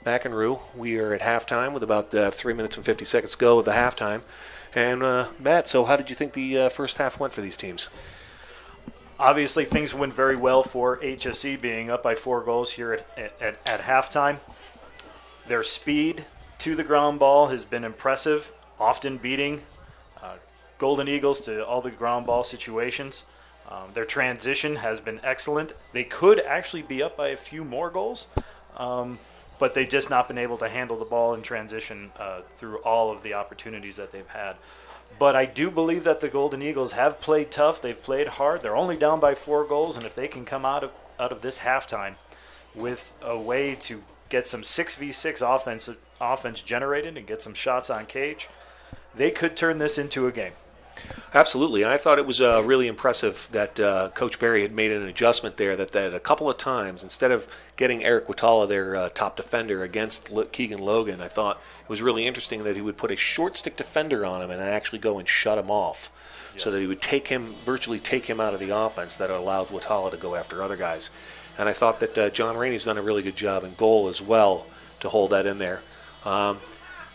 McEnroe. We are at halftime with about 3 minutes and 50 seconds to go of the halftime. And Matt, so how did you think the first half went for these teams? Obviously, things went very well for HSE being up by 4 goals here at halftime. Their speed to the ground ball has been impressive, often beating Golden Eagles to all the ground ball situations. Their transition has been excellent. They could actually be up by a few more goals, but they've just not been able to handle the ball in transition through all of the opportunities that they've had. But I do believe that the Golden Eagles have played tough. They've played hard. They're only down by 4 goals, and if they can come out of this halftime with a way to get some 6v6 offense generated and get some shots on cage, they could turn this into a game. Absolutely, and I thought it was really impressive that Coach Barry had made an adjustment there, that a couple of times, instead of getting Eric Watala, their top defender, against Keegan Logan, I thought it was really interesting that he would put a short stick defender on him and actually go and shut him off, so that he would virtually take him out of the offense that allowed Watala to go after other guys. And I thought that John Rainey's done a really good job in goal as well to hold that in there. And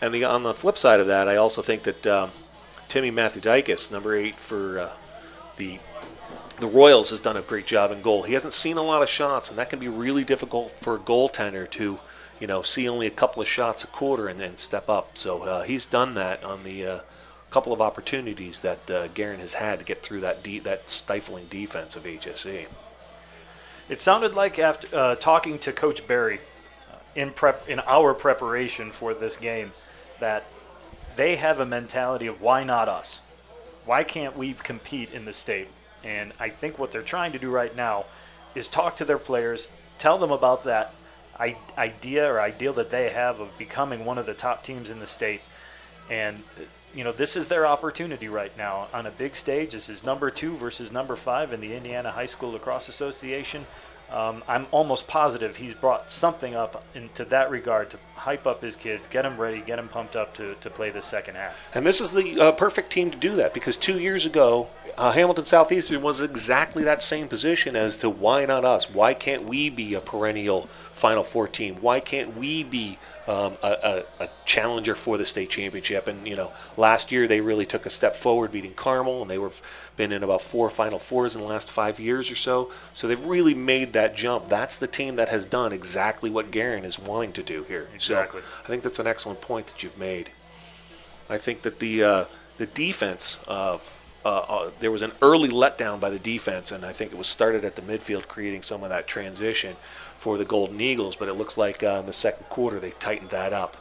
on the flip side of that, I also think that Timmy Mattheidakis, number 8 for the Royals has done a great job in goal. He hasn't seen a lot of shots, and that can be really difficult for a goaltender to, see only a couple of shots a quarter and then step up. So he's done that on the couple of opportunities that Guerin has had to get through that stifling defense of HSE. It sounded like after talking to Coach Barry in our preparation for this game that they have a mentality of why not us? Why can't we compete in the state? And I think what they're trying to do right now is talk to their players, tell them about that idea or ideal that they have of becoming one of the top teams in the state. And, this is their opportunity right now on a big stage. This is number 2 versus number 5 in the Indiana High School Lacrosse Association. I'm almost positive he's brought something up into that regard to hype up his kids, get them ready, get them pumped up to play the second half. And this is the perfect team to do that, because 2 years ago, Hamilton Southeastern was exactly that same position as to why not us? Why can't we be a perennial Final Four team? Why can't we be a challenger for the state championship? And, last year they really took a step forward beating Carmel, and they were been in about 4 Final Fours in the last 5 years or so. So they've really made that jump. That's the team that has done exactly what Guerin is wanting to do here. Exactly. So I think that's an excellent point that you've made. I think that the defense of there was an early letdown by the defense, and I think it was started at the midfield, creating some of that transition for the Golden Eagles. But it looks like in the second quarter they tightened that up,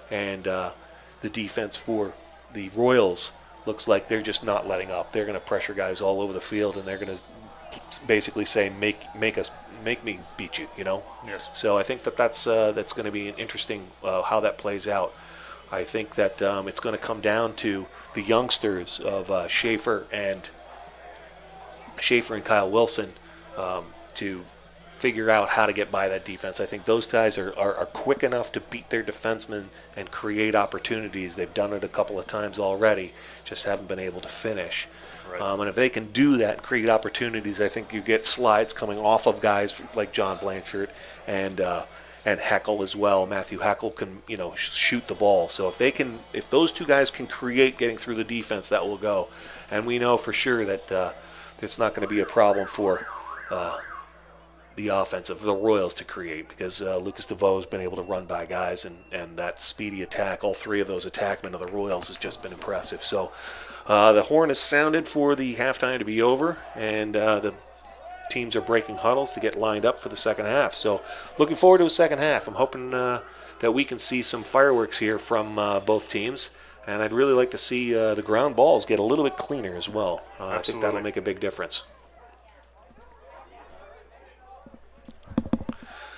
and the defense for the Royals looks like they're just not letting up. They're going to pressure guys all over the field, and they're going to basically say, make me beat you. Yes. So I think that's going to be an interesting how that plays out. I think that it's going to come down to the youngsters of Schaefer and Kyle Wilson to figure out how to get by that defense. I think those guys are quick enough to beat their defensemen and create opportunities. They've done it a couple of times already, just haven't been able to finish. Right. And if they can do that and create opportunities, I think you get slides coming off of guys like John Blanchard and Heckle as well. Matthew Heckle can, shoot the ball. So if those two guys can create getting through the defense, that will go. And we know for sure that it's not going to be a problem for the offense of the Royals to create, because Lucas DeVoe has been able to run by guys, and that speedy attack, all 3 of those attackmen of the Royals has just been impressive. So the horn is sounded for the halftime to be over, and the teams are breaking huddles to get lined up for the second half. So looking forward to a second half. I'm hoping that we can see some fireworks here from both teams, and I'd really like to see the ground balls get a little bit cleaner as well. I think that'll make a big difference.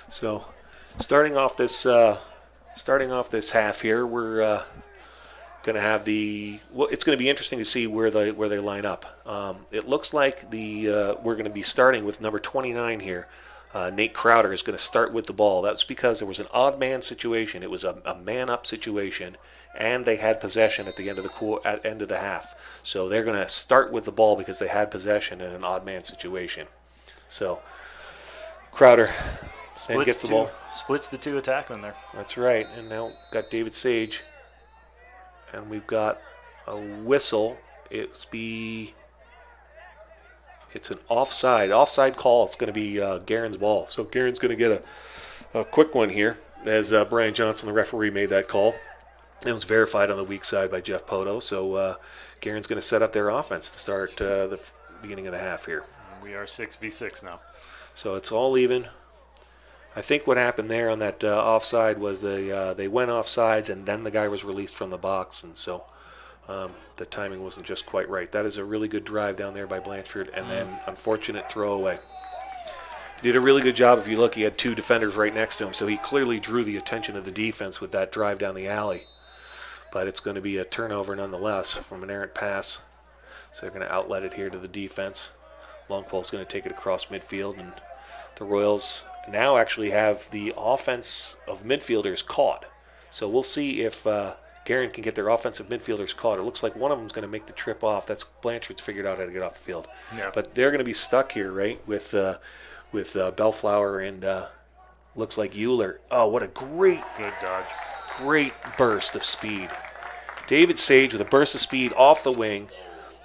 So starting off this half here, we're going to have it's going to be interesting to see where they line up. It looks like we're going to be starting with number 29 here. Nate Crowder is going to start with the ball. That's because there was an odd man situation. It was a man up situation, and they had possession at the end of the half. So they're going to start with the ball because they had possession in an odd man situation. So Crowder gets the ball. Splits the 2 attackmen there. That's right. And now got David Sage. And we've got a whistle. It's an offside call. It's going to be Guerin's ball. So Guerin's going to get a quick one here, as Brian Johnson, the referee, made that call. It was verified on the weak side by Jeff Poto. So Guerin's going to set up their offense to start the beginning of the half here. We are 6v6 now. So it's all even. I think what happened there on that offside was they went offsides, and then the guy was released from the box, and so the timing wasn't just quite right. That is a really good drive down there by Blanchard, and then unfortunate throwaway. He did a really good job. If you look, he had 2 defenders right next to him, so he clearly drew the attention of the defense with that drive down the alley. But it's going to be a turnover nonetheless from an errant pass. So they're going to outlet it here to the defense. Longpole's going to take it across midfield, and the Royals now actually have the offense of midfielders caught. So we'll see if Guerin can get their offensive midfielders caught. It looks like one of them is going to make the trip off. That's Blanchard's figured out how to get off the field. Yeah. But they're going to be stuck here, right, with Bellflower and looks like Euler. Oh, what a great dodge. Great burst of speed. David Sage with a burst of speed off the wing.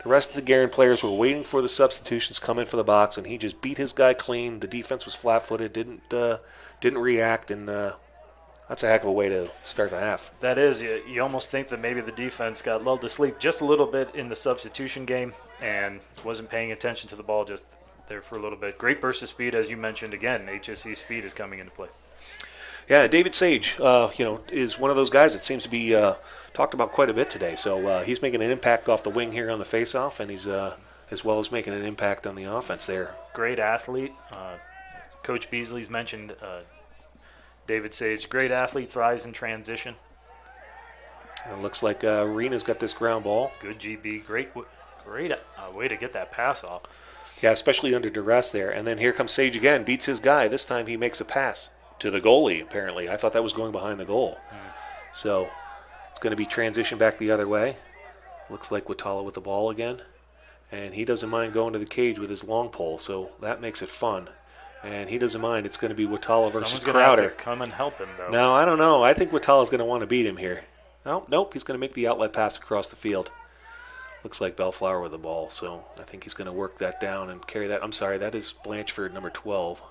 The rest of the Guerin players were waiting for the substitutions to come in for the box, and he just beat his guy clean. The defense was flat-footed, didn't react, and that's a heck of a way to start the half. That is. You almost think that maybe the defense got lulled to sleep just a little bit in the substitution game and wasn't paying attention to the ball just there for a little bit. Great burst of speed, as you mentioned. Again, HSE speed is coming into play. Yeah, David Sage, is one of those guys that seems to be talked about quite a bit today. So he's making an impact off the wing here on the faceoff, and he's as well as making an impact on the offense there. Great athlete. Coach Beasley's mentioned David Sage. Great athlete, thrives in transition. It looks like Rena's got this ground ball. Good GB. Great way to get that pass off. Yeah, especially under duress there. And then here comes Sage again, beats his guy. This time he makes a pass to the goalie, apparently. I thought that was going behind the goal. So it's going to be transition back the other way. Looks like Watala with the ball again. And he doesn't mind going to the cage with his long pole, so that makes it fun. And he doesn't mind. It's going to be Watala versus Someone's Crowder. Have to come and help him, though. No, I don't know. I think Watala's going to want to beat him here. Nope. He's going to make the outlet pass across the field. Looks like Bellflower with the ball, so I think he's going to work that down and carry that. I'm sorry, that is Blanchford, number 12.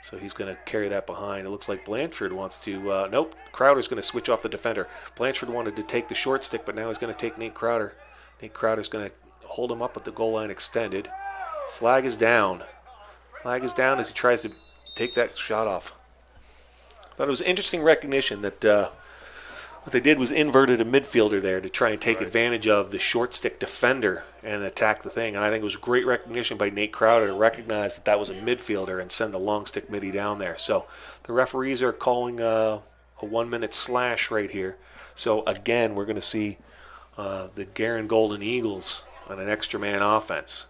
So he's going to carry that behind. It looks like Blanchford wants to. Nope, Crowder's going to switch off the defender. Blanchford wanted to take the short stick, but now he's going to take Nate Crowder. Nate Crowder's going to hold him up with the goal line extended. Flag is down. Flag is down as he tries to take that shot off. But it was interesting recognition that what they did was inverted a midfielder there to try and take advantage of the short stick defender and attack the thing. And I think it was great recognition by Nate Crowder to recognize that that was a midfielder and send the long stick midi down there. So the referees are calling a 1-minute slash right here. So again, we're going to see the Guerin Golden Eagles on an extra man offense.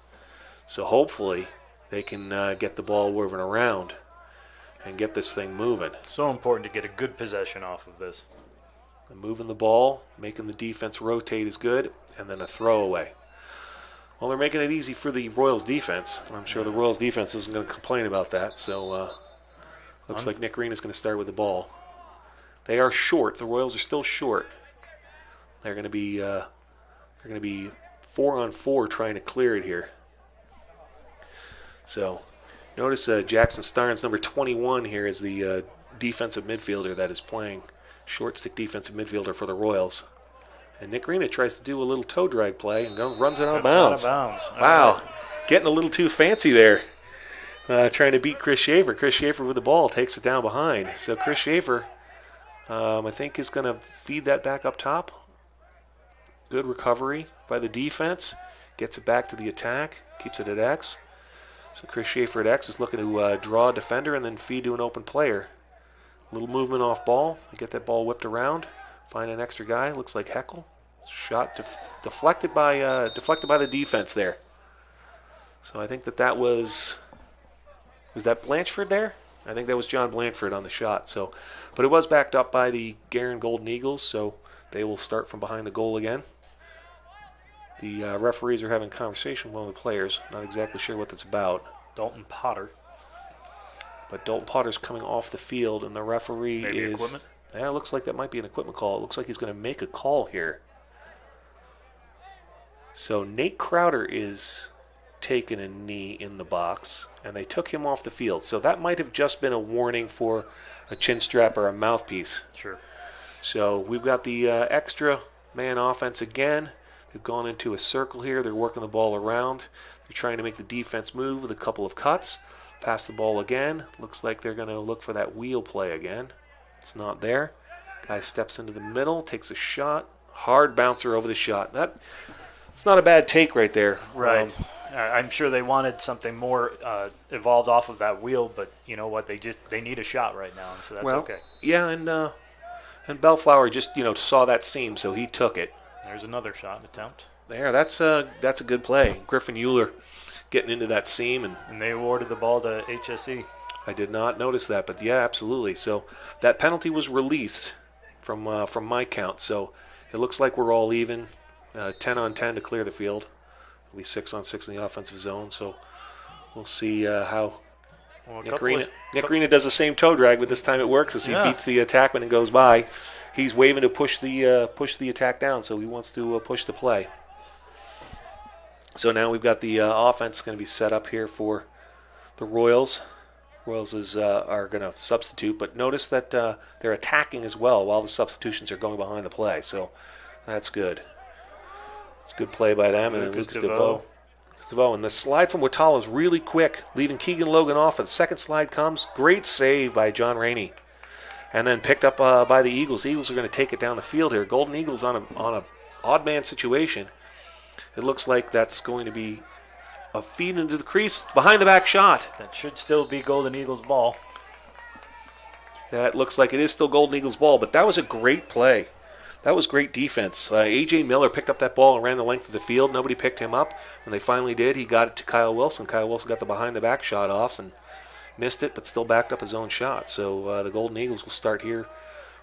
So hopefully they can get the ball moving around and get this thing moving. So important to get a good possession off of this. And moving the ball, making the defense rotate is good, and then a throwaway. Well, they're making it easy for the Royals defense, and I'm sure the Royals defense isn't going to complain about that. So looks like Nick Green is going to start with the ball. They are short. The Royals are still short. They're going to be 4-on-4 trying to clear it here. So notice Jackson Starnes, number 21 here, is the defensive midfielder that is playing. Short stick defensive midfielder for the Royals. And Nick Rena tries to do a little toe drag play and runs it out of bounds. Wow. Getting a little too fancy there. Trying to beat Chris Schaefer. Chris Schaefer with the ball takes it down behind. So Chris Schaefer, I think, is going to feed that back up top. Good recovery by the defense. Gets it back to the attack. Keeps it at X. So Chris Schaefer at X is looking to draw a defender and then feed to an open player. Little movement off ball. Get that ball whipped around. Find an extra guy. Looks like Heckel. Shot deflected by the defense there. So I think that was that Blanchford there? I think that was John Blanchford on the shot. So, but it was backed up by the Guerin Golden Eagles, so they will start from behind the goal again. The referees are having a conversation with one of the players. Not exactly sure what that's about. Dalton Potter. But Dalton Potter's coming off the field, and the referee Maybe is... equipment? Yeah, it looks like that might be an equipment call. It looks like he's going to make a call here. So Nate Crowder is taking a knee in the box, and they took him off the field. So that might have just been a warning for a chin strap or a mouthpiece. Sure. So we've got the extra man offense again. They've gone into a circle here. They're working the ball around. They're trying to make the defense move with a couple of cuts. Pass the ball again. Looks like they're going to look for that wheel play again. It's not there. Guy steps into the middle, takes a shot. Hard bouncer over the shot. It's not a bad take right there. Right. I'm sure they wanted something more evolved off of that wheel, but you know what? They need a shot right now, so that's okay. Yeah, and Bellflower just saw that seam, so he took it. There's another shot attempt. There, that's a good play. Griffin Euler getting into that seam, and they awarded the ball to HSE. I did not notice that, but yeah, absolutely. So that penalty was released from my count. So it looks like we're all even, 10-on-10 to clear the field. It'll be 6-on-6 in the offensive zone. So we'll see how Nick Rena does the same toe drag, but this time it works as he beats the attackman and goes by. He's waving to push the attack down, so he wants to push the play. So now we've got the offense going to be set up here for the Royals. Royals are going to substitute, but notice that they're attacking as well while the substitutions are going behind the play. So that's good. It's a good play by them. And then Lucas DeVoe. And the slide from Watala is really quick, leaving Keegan Logan off. And the second slide comes. Great save by John Rainey. And then picked up by the Eagles. The Eagles are going to take it down the field here. Golden Eagles on a odd man situation. It looks like that's going to be a feed into the crease, behind the back shot. That should still be Golden Eagles ball. That looks like it is still Golden Eagles ball, but that was a great play. That was great defense. A.J. Miller picked up that ball and ran the length of the field. Nobody picked him up. When they finally did, he got it to Kyle Wilson. Kyle Wilson got the behind-the-back shot off and missed it, but still backed up his own shot. So the Golden Eagles will start here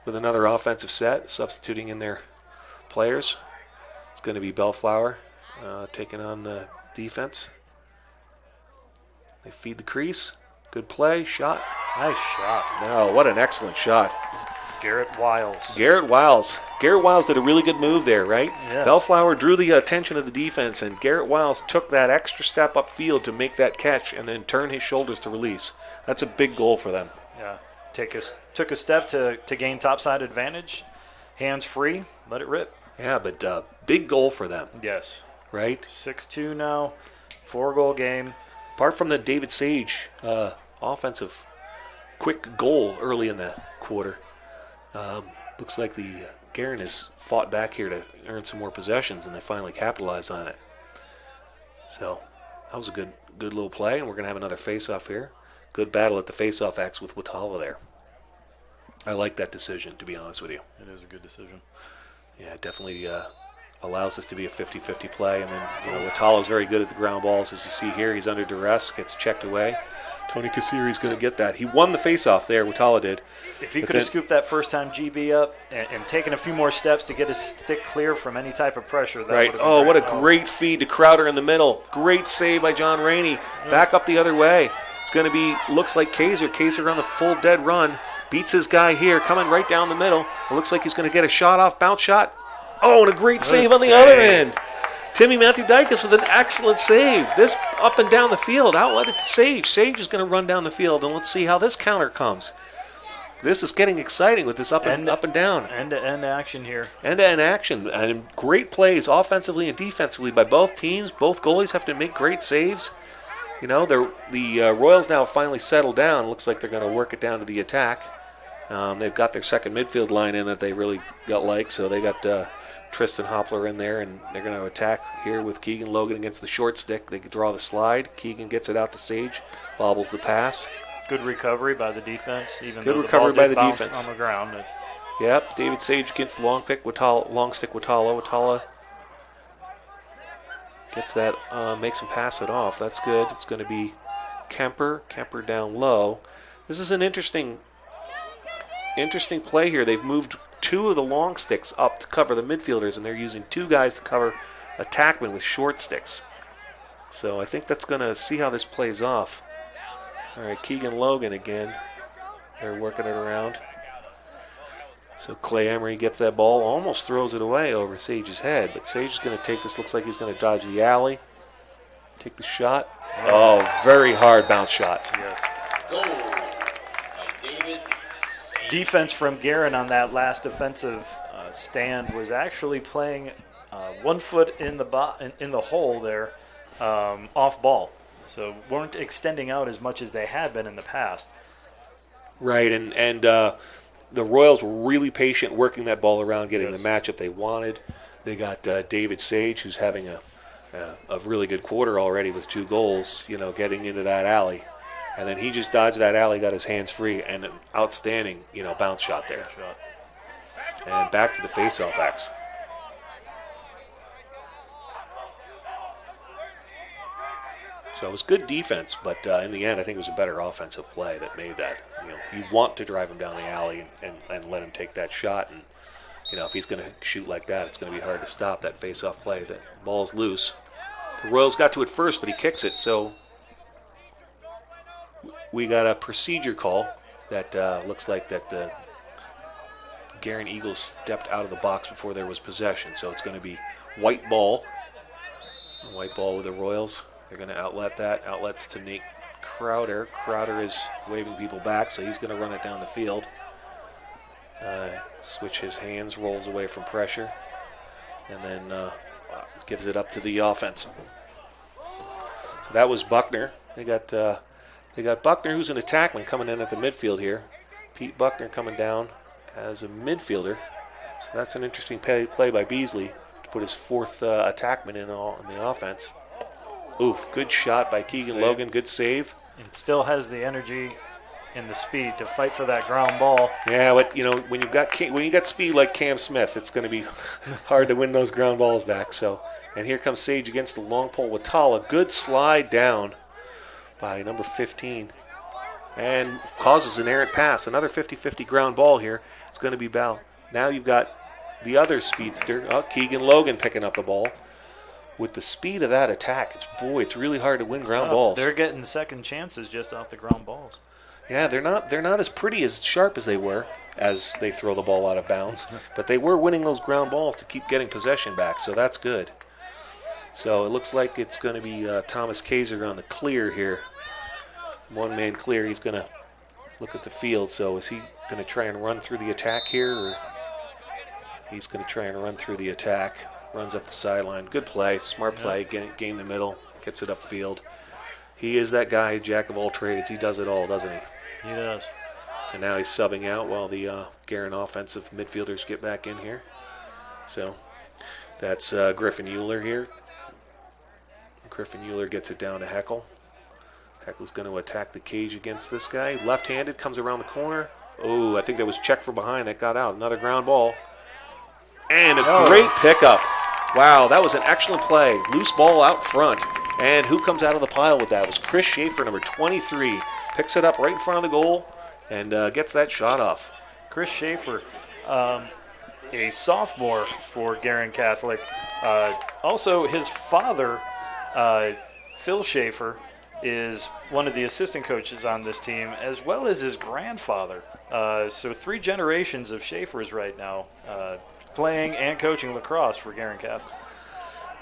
with another offensive set, substituting in their players. It's going to be Bellflower taking on the defense. They feed the crease. Good play. Shot. Nice shot. No, what an excellent shot. Garrett Wiles. Garrett Wiles did a really good move there, right? Yes. Bellflower drew the attention of the defense, and Garrett Wiles took that extra step upfield to make that catch and then turn his shoulders to release. That's a big goal for them. Yeah. Took a step to gain topside advantage. Hands free. Let it rip. Yeah, but big goal for them. Yes. Right? 6-2 now. 4-goal game. Apart from the David Sage offensive quick goal early in the quarter, looks like the Guerin has fought back here to earn some more possessions, and they finally capitalized on it. So that was a good little play, and we're going to have another face-off here. Good battle at the face-off X with Watala there. I like that decision, to be honest with you. It is a good decision. Yeah, it definitely allows this to be a 50-50 play. And then, Watala is very good at the ground balls. As you see here, he's under duress, gets checked away. Tony Kasiri's going to get that. He won the face-off there, Watala did. If he could have scooped that first time GB up and taken a few more steps to get his stick clear from any type of pressure. That right. Oh, what a great feed to Crowder in the middle. Great save by John Rainey. Back up the other way. It's going to be, looks like Kaiser. Kaiser on the full dead run. Beats his guy here, coming right down the middle. It looks like he's going to get a shot off, bounce shot. Oh, and a great save on the other end. Timmy Matthew Dykes with an excellent save. This up and down the field. Outlet it to Sage. Sage is going to run down the field, and let's see how this counter comes. This is getting exciting with this up and down. End-to-end action here. End-to-end action. And great plays offensively and defensively by both teams. Both goalies have to make great saves. The Royals now have finally settled down. Looks like they're going to work it down to the attack. They've got their second midfield line in that they really like, so they got Tristan Hoppler in there, and they're going to attack here with Keegan Logan against the short stick. They draw the slide. Keegan gets it out to Sage, bobbles the pass. Good recovery by the defense, even Good though recovery the ball by did the bounce defense on the ground. Yep, David Sage against the long stick Watala. Watala gets that, makes him pass it off. That's good. It's going to be Kemper down low. This is an interesting play here. They've moved two of the long sticks up to cover the midfielders, and they're using two guys to cover attackmen with short sticks. So I think that's going to see how this plays off. All right, Keegan Logan again. They're working it around. So Clay Emery gets that ball, almost throws it away over Sage's head, but Sage is going to take this. Looks like he's going to dodge the alley, take the shot. Oh, very hard bounce shot. Yes. Defense from Guerin on that last defensive stand was actually playing 1 foot in the hole there, off ball. So weren't extending out as much as they had been in the past. Right, and the Royals were really patient working that ball around, getting the matchup they wanted. They got David Sage, who's having a really good quarter already with 2 goals, getting into that alley. And then he just dodged that alley, got his hands free, and an outstanding, bounce shot there. And back to the face-off X. So it was good defense, but in the end, I think it was a better offensive play that made that. You want to drive him down the alley and let him take that shot. And, if he's going to shoot like that, it's going to be hard to stop that face-off play. The ball's loose. The Royals got to it first, but he kicks it, so we got a procedure call that looks like that the Guerin Eagles stepped out of the box before there was possession. So it's going to be white ball White ball with the Royals. They're going to outlet that. Outlets to Nate Crowder. Crowder is waving people back, so he's going to run it down the field. Switch his hands, rolls away from pressure, and then gives it up to the offense. So that was Buckner. They got Buckner, who's an attackman, coming in at the midfield here. Pete Buckner coming down as a midfielder. So that's an interesting play by Beasley to put his fourth attackman in the offense. Oof, good shot by Keegan Logan, good save. And still has the energy and the speed to fight for that ground ball. Yeah, but when you got speed like Cam Smith, it's going to be hard to win those ground balls back. So, and here comes Sage against the long pole with Tala. Good slide down by number 15, and causes an errant pass. Another 50-50 ground ball here. It's going to be Bell. Now you've got the other speedster, Keegan Logan, picking up the ball. With the speed of that attack, it's really hard to win ground balls. They're getting second chances just off the ground balls. Yeah, they're not as pretty, as sharp as they were as they throw the ball out of bounds, but they were winning those ground balls to keep getting possession back, so that's good. So it looks like it's going to be Thomas Kaiser on the clear here. One-man clear. He's going to look at the field. So is he going to try and run through the attack here, or he's going to try and run through the attack? Runs up the sideline. Good play. Smart play. Gain the middle. Gets it upfield. He is that guy, jack of all trades. He does it all, doesn't he? He does. And now he's subbing out while the Guerin offensive midfielders get back in here. So that's Griffin Euler here. Griffin Euler gets it down to Heckel. Heckel's going to attack the cage against this guy. Left-handed, comes around the corner. Oh, I think that was checked from behind. That got out. Another ground ball. And a great pickup. Wow, that was an excellent play. Loose ball out front. And who comes out of the pile with that? It was Chris Schaefer, number 23. Picks it up right in front of the goal and gets that shot off. Chris Schaefer, a sophomore for Guerin Catholic. Also, his father, Phil Schaefer, is one of the assistant coaches on this team, as well as his grandfather. So 3 generations of Schaefers right now playing and coaching lacrosse for Guerin Catholic.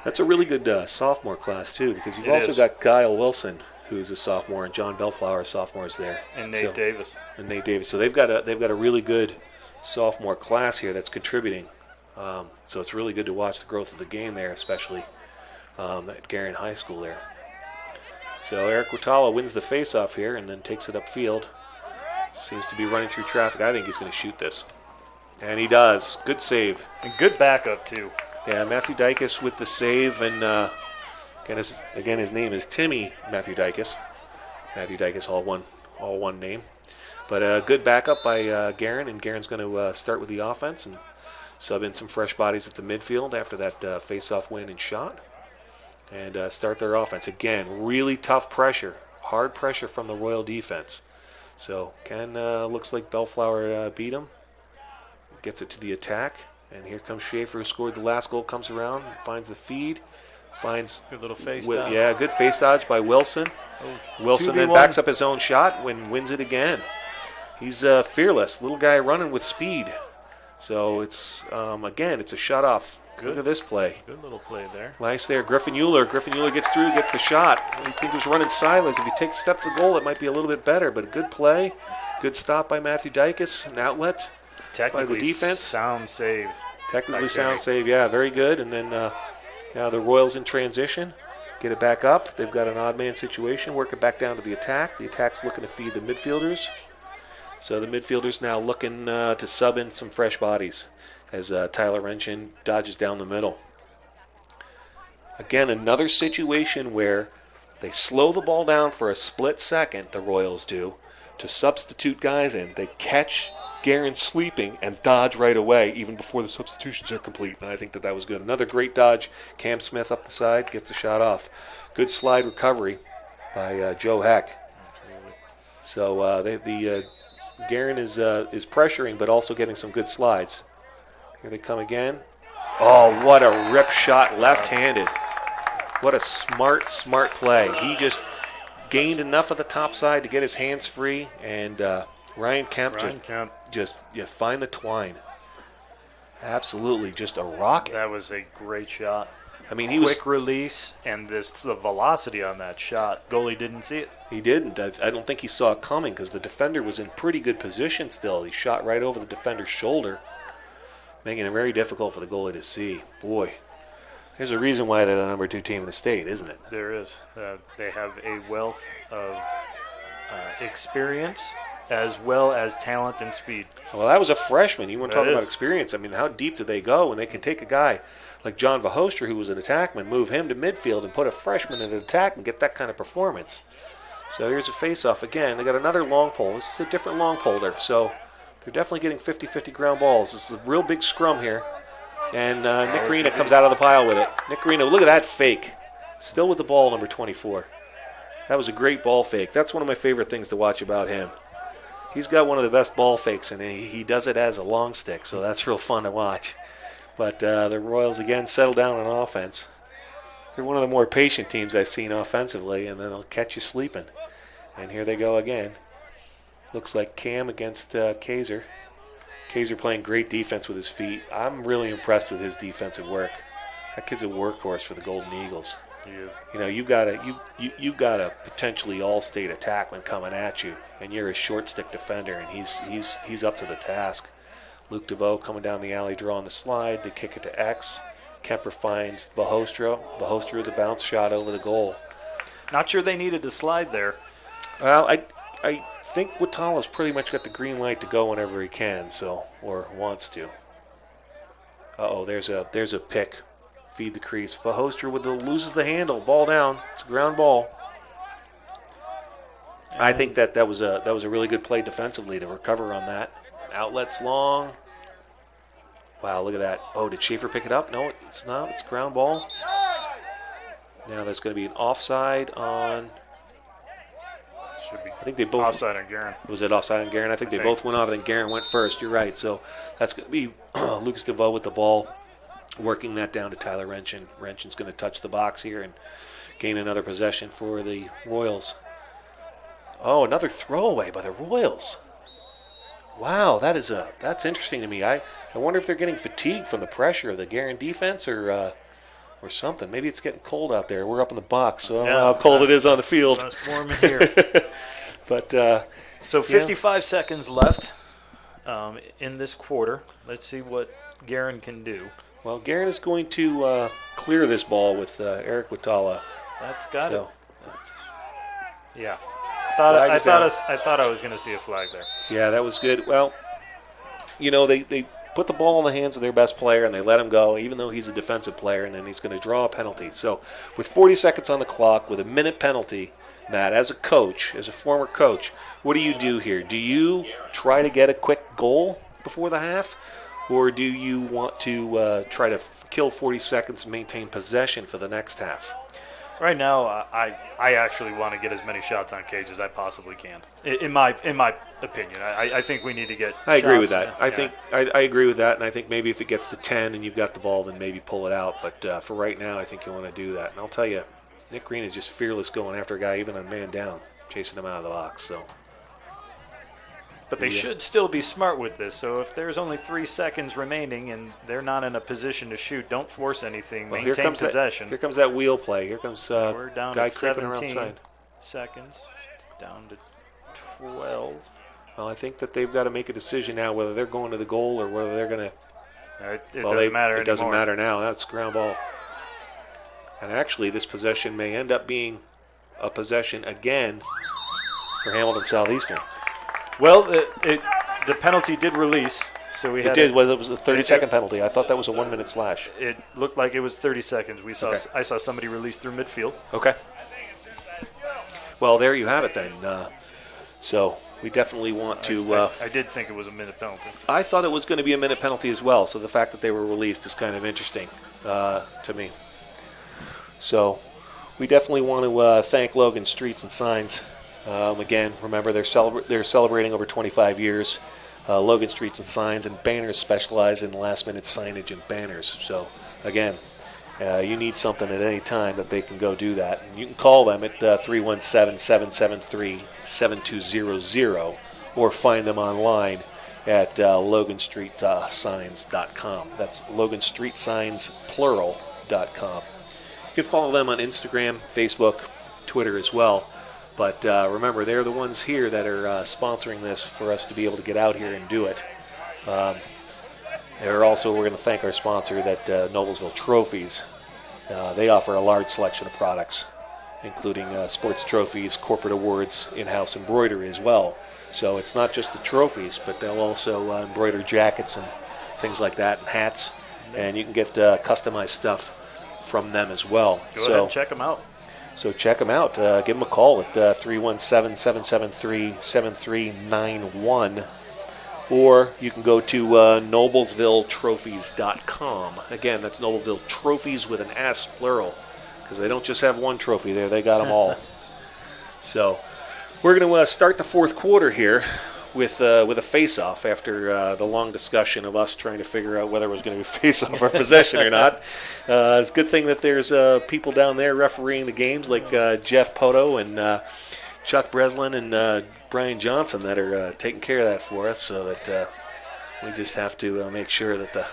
That's a really good sophomore class, too, because you've also got Kyle Wilson, who's a sophomore, and John Bellflower, sophomores there. And Nate Davis. And Nate Davis. So they've got a really good sophomore class here that's contributing. So it's really good to watch the growth of the game there, especially at Guerin High School there. So Eric Watala wins the faceoff here and then takes it upfield. Seems to be running through traffic. I think he's going to shoot this. And he does. Good save. And good backup, too. Yeah, Matthew Dykes with the save. And again, his name is Timmy Matthew Dykes. Matthew Dykes, all one name. But good backup by Guerin, and Guerin's going to start with the offense and sub in some fresh bodies at the midfield after that face-off win and shot, and start their offense. Again, really tough pressure, hard pressure from the Royal defense. So Ken looks like Bellflower beat him, gets it to the attack, and here comes Schaefer, who scored the last goal, comes around, finds the feed, finds good little face dodge. Yeah, good face dodge by Wilson. Wilson 2v1. Then backs up his own shot and wins it again. He's fearless, little guy running with speed. So it's again, it's a shut off. Good. Look at this play. Good little play there. Nice there. Griffin Euler gets through, gets the shot. I think he was running sideways. If you take a step to the goal, it might be a little bit better. But a good play. Good stop by Matthew Dykes. An outlet by the defense. Sound save. Technically sound save, yeah, very good. And then now the Royals in transition. Get it back up. They've got an odd man situation. Work it back down to the attack. The attack's looking to feed the midfielders. So the midfielders now looking to sub in some fresh bodies as Tyler Renshin dodges down the middle. Again, another situation where they slow the ball down for a split second, the Royals do, to substitute guys in. They catch Guerin sleeping and dodge right away, even before the substitutions are complete. And I think that was good. Another great dodge. Cam Smith up the side, gets the shot off. Good slide recovery by Joe Heck. So the Guerin is pressuring, but also getting some good slides. Here they come again. Oh, what a rip shot, left-handed. What a smart play. He just gained enough of the top side to get his hands free, and Ryan Kemp just find the twine. Absolutely, just a rocket. That was a great shot. I mean, he was quick release, and the velocity on that shot. Goalie didn't see it. He didn't. I don't think he saw it coming because the defender was in pretty good position still. He shot right over the defender's shoulder, making it very difficult for the goalie to see. Boy, there's a reason why they're the number 2 team in the state, isn't it? There is. They have a wealth of experience as well as talent and speed. Well, that was a freshman. You weren't That talking about is. experience. I mean, how deep do they go when they can take a guy like John Vahoster, who was an attackman, move him to midfield and put a freshman in an attack and get that kind of performance? So here's a face-off again. They got another long pole. This is a different long pole there. So they're definitely getting 50-50 ground balls. This is a real big scrum here. And Nick Green comes out of the pile with it. Nick Green, look at that fake. Still with the ball, number 24. That was a great ball fake. That's one of my favorite things to watch about him. He's got one of the best ball fakes, and he does it as a long stick, so that's real fun to watch. But the Royals, again, settle down on offense. They're one of the more patient teams I've seen offensively, and then they'll catch you sleeping. And here they go again. Looks like Cam against Kaiser. Kaiser playing great defense with his feet. I'm really impressed with his defensive work. That kid's a workhorse for the Golden Eagles. He is. You know, you've got a potentially all-state attackman coming at you, and you're a short stick defender, and he's up to the task. Luke DeVoe coming down the alley, drawing the slide. They kick it to X. Kemper finds Vahostra. Vahostra with the bounce shot over the goal. Not sure they needed to slide there. Well, I think Watala's pretty much got the green light to go whenever he can, or wants to. There's a pick. Feed the crease. Vahostra loses the handle. Ball down. It's a ground ball. I think that was a really good play defensively to recover on that. Outlets long. Wow, look at that. Oh, did Schaefer pick it up? No, it's not. It's ground ball. Now there's going to be an offside on. Should be. I think they both. Offside on Guerin. Was it offside on Guerin? I think they both went off. I think Guerin went first. You're right. So that's going to be Lucas DeVoe with the ball, working that down to Tyler Renchin. Renchin's going to touch the box here and gain another possession for the Royals. Oh, another throwaway by the Royals. Wow, that's interesting to me. I wonder if they're getting fatigued from the pressure of the Guerin defense or something. Maybe it's getting cold out there. We're up in the box, so I don't know how cold it is on the field. It's warm in here. But so 55 seconds left in this quarter. Let's see what Guerin can do. Well, Guerin is going to clear this ball with Eric Watala. That's got it. Yeah. Flag I is down. thought I was going to see a flag there. Yeah, that was good. Well, you know, they put the ball in the hands of their best player and they let him go, even though he's a defensive player, and then he's going to draw a penalty. So with 40 seconds on the clock, with a minute penalty, Matt, as a coach, as a former coach, what do you do here? Do you try to get a quick goal before the half? Or do you want to try to kill 40 seconds and maintain possession for the next half? Right now, I actually want to get as many shots on cage as I possibly can. In my opinion, I think we need to get. I agree shots. with that. Yeah. I think I agree with that, and I think maybe if it gets to 10 and you've got the ball, then maybe pull it out. But for right now, I think you want to do that. And I'll tell you, Nick Green is just fearless going after a guy even on man down, chasing him out of the box. So. But they should still be smart with this. So if there's only 3 seconds remaining and they're not in a position to shoot, don't force anything. Well, maintain possession. Here comes that wheel play. Here comes we're down guy to creeping around 17 side. seconds. Down to 12. Well, I think that they've got to make a decision now whether they're going to the goal or whether they're going to. It doesn't matter anymore. It doesn't matter now. That's ground ball. And actually, this possession may end up being a possession again for Hamilton Southeastern. Well, the penalty did release, so we had. It was a 30-second penalty. I thought that was a 1-minute slash. It looked like it was 30 seconds. Okay. I saw somebody release through midfield. Okay. Well, there you have it then. So we definitely want to. I did think it was a minute penalty. I thought it was going to be a minute penalty as well. So the fact that they were released is kind of interesting to me. So we definitely want to thank Logan Streets and Signs. Again, remember they're celebrating over 25 years. Logan Streets and Signs and Banners specialize in last-minute signage and banners. So, again, you need something at any time that they can go do that. And you can call them at 317-773-7200 or find them online at loganstreetsigns.com. That's loganstreetsigns, plural.com. You can follow them on Instagram, Facebook, Twitter as well. But remember, they're the ones here that are sponsoring this for us to be able to get out here and do it. We're going to thank our sponsor, that Noblesville Trophies. They offer a large selection of products, including sports trophies, corporate awards, in-house embroidery as well. So it's not just the trophies, but they'll also embroider jackets and things like that, and hats. And you can get customized stuff from them as well. Go ahead and check them out. So check them out. Give them a call at 317-773-7391. Or you can go to noblesvilletrophies.com. Again, that's Noblesville Trophies with an S, plural, because they don't just have one trophy there. They got them all. So we're going to start the fourth quarter here with a face-off after the long discussion of us trying to figure out whether it was going to be face-off or possession or not. It's a good thing that there's people down there refereeing the games like Jeff Poto and Chuck Breslin and Brian Johnson that are taking care of that for us, so that we just have to make sure that the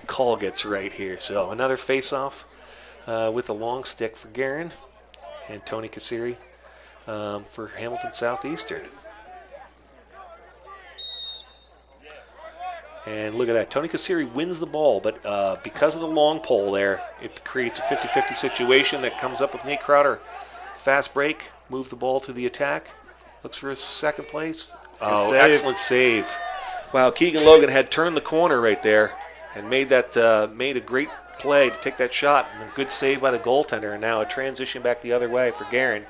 call gets right here. So another face-off with a long stick for Guerin and Tony Cassiri for Hamilton Southeastern. And look at that. Tony Cassiri wins the ball, but because of the long pole there, it creates a 50-50 situation that comes up with Nate Crowder. Fast break, move the ball to the attack. Looks for his second place. Oh, excellent save. Wow, Keegan Logan had turned the corner right there and made a great play to take that shot. And a good save by the goaltender. And now a transition back the other way for Guerin.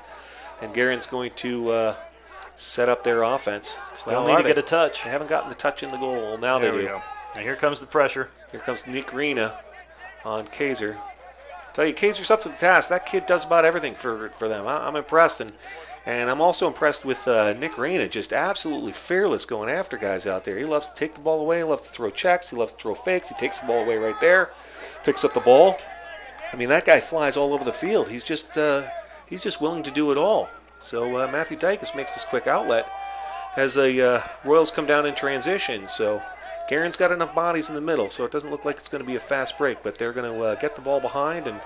And Guerin's going to set up their offense. Still need to get a touch. They haven't gotten the touch in the goal. Well, now there they we do. go. And here comes the pressure. Here comes Nick Rena on Kaiser. Tell you, Kaiser's up to the task. That kid does about everything for them. I'm impressed, and I'm also impressed with Nick Rena, just absolutely fearless going after guys out there. He loves to take the ball away. He loves to throw checks. He loves to throw fakes. He takes the ball away right there, picks up the ball. I mean, that guy flies all over the field. He's just willing to do it all. So Matthew Dykus makes this quick outlet as the Royals come down in transition. So Guerin's got enough bodies in the middle, so it doesn't look like it's going to be a fast break, but they're going to get the ball behind and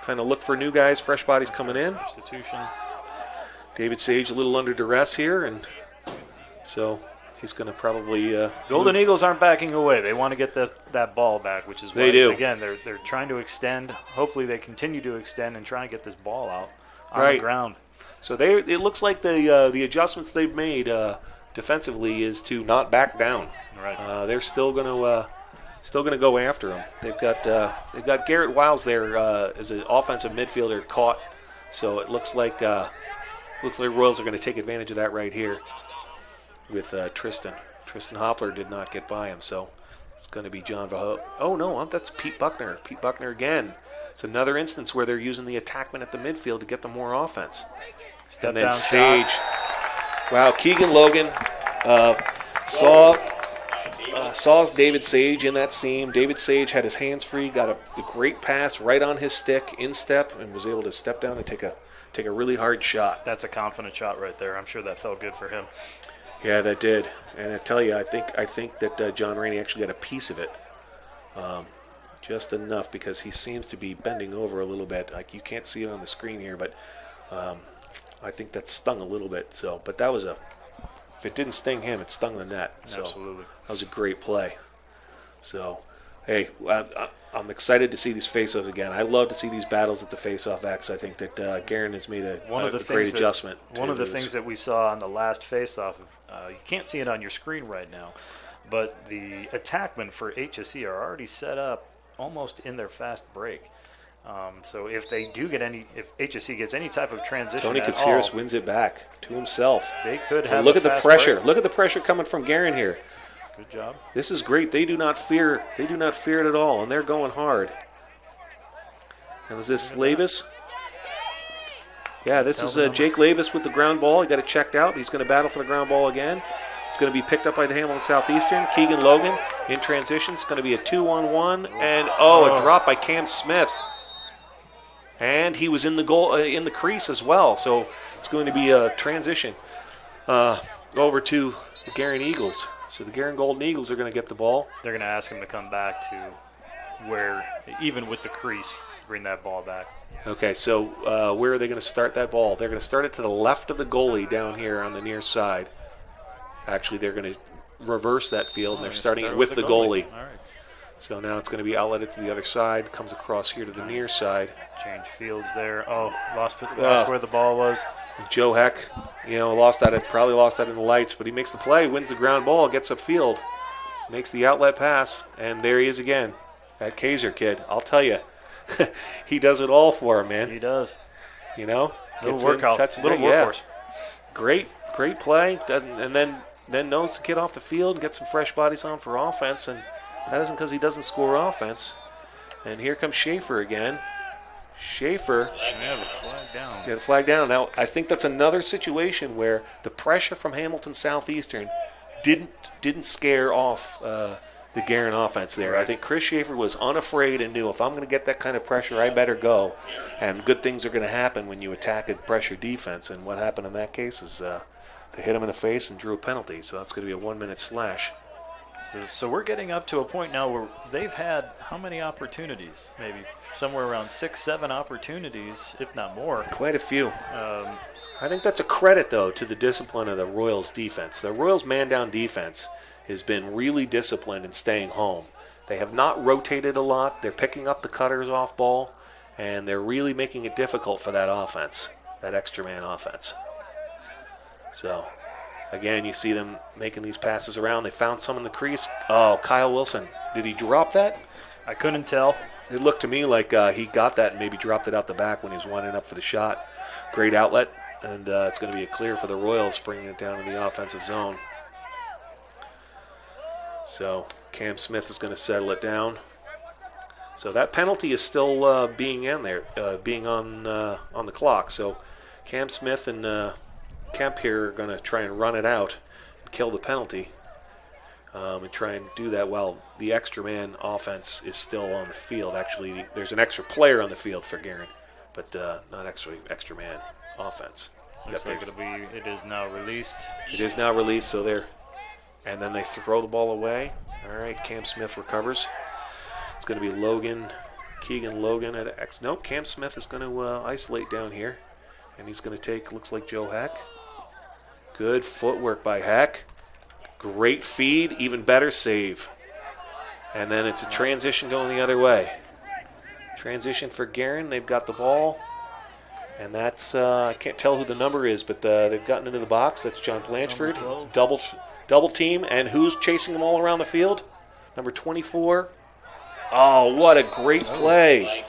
kind of look for new guys, fresh bodies coming in. Substitutions. David Sage a little under duress here, and so he's going to probably Golden Eagles aren't backing away. They want to get that ball back, which is why, they do. Again, they're trying to extend. Hopefully they continue to extend and try and get this ball out on right. the ground. So it looks like the adjustments they've made defensively is to not back down. Right. They're still going to go after him. They've got Garrett Wiles there as an offensive midfielder caught. So it looks like Royals are going to take advantage of that right here with Tristan. Tristan Hoppler did not get by him, so it's going to be John Vaho. Oh no, that's Pete Buckner. Pete Buckner again. It's another instance where they're using the attackman at the midfield to get them more offense. Step and then down Sage. shot. Wow, Keegan Logan saw David Sage in that seam. David Sage had his hands free, got a great pass right on his stick, in step, and was able to step down and take a really hard shot. That's a confident shot right there. I'm sure that felt good for him. Yeah, that did. And I tell you, I think that John Rainey actually got a piece of it. Just enough, because he seems to be bending over a little bit. Like, you can't see it on the screen here, but I think that stung a little bit. So, but that was if it didn't sting him, it stung the net. So Absolutely. That was a great play. So, hey, I'm excited to see these face-offs again. I love to see these battles at the face-off X. I think that Guerin has made a great adjustment. One of the things that we saw on the last face-off, you can't see it on your screen right now, but the attackmen for HSE are already set up almost in their fast break. So if HSE gets any type of transition Tony at Katsiris all, wins it back to himself. They could have. Look a at the fast pressure. break. Look at the pressure coming from Guerin here. Good job. This is great. They do not fear it at all, and they're going hard. And is this Labus? Yeah, this is Jake Labus with the ground ball. He got it checked out. He's going to battle for the ground ball again. It's going to be picked up by the Hamilton Southeastern. Keegan Logan in transition. It's going to be a 2-on-1, and a drop by Cam Smith. And he was in the goal in the crease as well. So it's going to be a transition over to the Guerin Eagles. So the Guerin Golden Eagles are going to get the ball. They're going to ask him to come back to where, even with the crease, bring that ball back. Okay, so where are they going to start that ball? They're going to start it to the left of the goalie down here on the near side. Actually, they're going to reverse that field, and they're starting it with the goalie. All right. So now it's going to be outletted to the other side, comes across here to the near side. Change fields there. Oh, lost where the ball was. Joe Heck, probably lost that in the lights, but he makes the play, wins the ground ball, gets upfield, makes the outlet pass, and there he is again. That Kaiser kid, I'll tell you, he does it all for him, man. He does. You know, Little workhorse. Great play, and then knows to get off the field and get some fresh bodies on for offense, and that isn't because he doesn't score offense. And here comes Schaefer again. Schaefer the flag down. Get a flag down. Now, I think that's another situation where the pressure from Hamilton Southeastern didn't scare off the Guerin offense there. I think Chris Schaefer was unafraid and knew if I'm going to get that kind of pressure, I better go. And good things are going to happen when you attack a pressure defense. And what happened in that case is they hit him in the face and drew a penalty. So that's going to be a 1-minute slash. So we're getting up to a point now where they've had how many opportunities? Maybe somewhere around 6, 7 opportunities, if not more. Quite a few. I think that's a credit, though, to the discipline of the Royals defense. The Royals man-down defense has been really disciplined in staying home. They have not rotated a lot. They're picking up the cutters off ball, and they're really making it difficult for that offense, that extra man offense. So, again, you see them making these passes around. They found some in the crease. Oh, Kyle Wilson. Did he drop that? I couldn't tell. It looked to me like he got that and maybe dropped it out the back when he was winding up for the shot. Great outlet, and it's going to be a clear for the Royals, bringing it down in the offensive zone. So Cam Smith is going to settle it down. So that penalty is still being on the clock. So Cam Smith and Kemp here are going to try and run it out and kill the penalty, and try and do that while the extra man offense is still on the field. Actually, there's an extra player on the field for Guerin, but not extra man offense. Looks like it is now released. It is now released, so they're, and then they throw the ball away. All right, Cam Smith recovers. It's going to be Keegan Logan at X. Nope, Cam Smith is going to isolate down here, and he's going to take, looks like Joe Heck. Good footwork by Heck. Great feed, even better save. And then it's a transition going the other way. Transition for Guerin. They've got the ball. And that's, I can't tell who the number is, but they've gotten into the box. That's John Blanchford. Double team. And who's chasing them all around the field? Number 24. Oh, what a great play.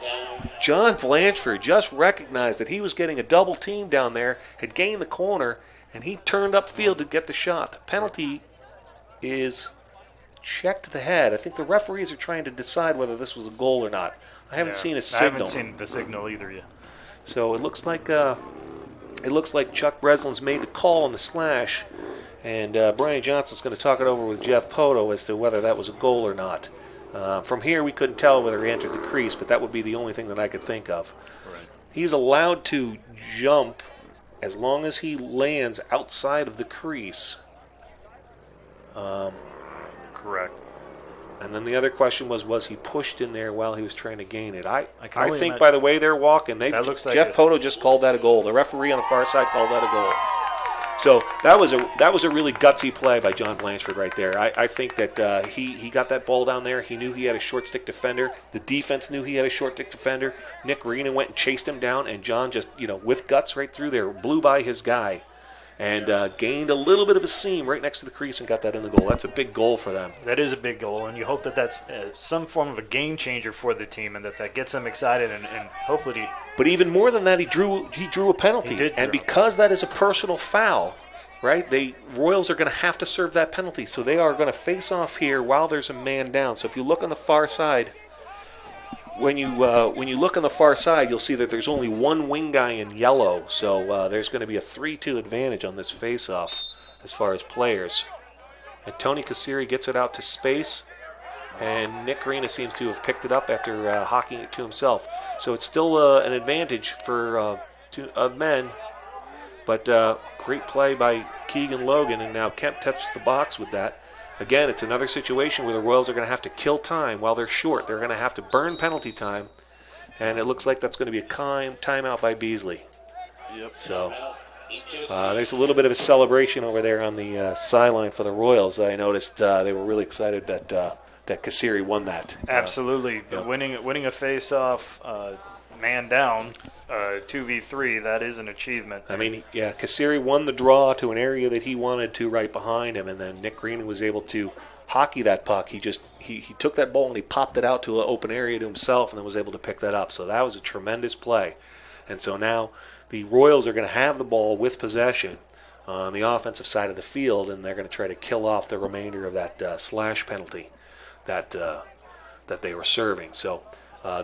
John Blanchford just recognized that he was getting a double team down there, had gained the corner, and he turned upfield to get the shot. The penalty is checked to the head. I think the referees are trying to decide whether this was a goal or not. I haven't seen a signal. I haven't seen the signal either yet. So it looks like Chuck Breslin's made the call on the slash, and Brian Johnson's going to talk it over with Jeff Poto as to whether that was a goal or not. From here, we couldn't tell whether he entered the crease, but that would be the only thing that I could think of. Right. He's allowed to jump as long as he lands outside of the crease. Correct. And then the other question was he pushed in there while he was trying to gain it? I think imagine. by the way they're walking, That looks like Jeff Poto just called that a goal. The referee on the far side called that a goal. So that was a really gutsy play by John Blanchford right there. I think that he got that ball down there. He knew he had a short stick defender. The defense knew he had a short stick defender. Nick Reina went and chased him down, and John just, with guts right through there, blew by his guy and gained a little bit of a seam right next to the crease and got that in the goal. That's a big goal for them. That is a big goal, and you hope that that's some form of a game changer for the team, and that gets them excited, and hopefully. But even more than that, he drew a penalty, and because that is a personal foul, right? The Royals are going to have to serve that penalty, so they are going to face off here while there's a man down. So if you look on the far side, when you look on the far side, you'll see that there's only one wing guy in yellow. So there's going to be a 3-2 advantage on this face-off as far as players. And Tony Cassiri gets it out to space, and Nick Reina seems to have picked it up after hockeying it to himself. So it's still an advantage for men. But great play by Keegan Logan, and now Kemp touched the box with that. Again, it's another situation where the Royals are going to have to kill time while they're short. They're going to have to burn penalty time and it looks like that's going to be a timeout by Beasley. Yep. So there's a little bit of a celebration over there on the sideline for the Royals. I noticed they were really excited that Kassiri won that. Absolutely. Yeah. Winning a face-off, man down, 2v3, that is an achievement. I mean, yeah, Kassiri won the draw to an area that he wanted to right behind him, and then Nick Green was able to hockey that puck. He took that ball and he popped it out to an open area to himself and then was able to pick that up. So that was a tremendous play. And so now the Royals are going to have the ball with possession on the offensive side of the field, and they're going to try to kill off the remainder of that slash penalty that they were serving. So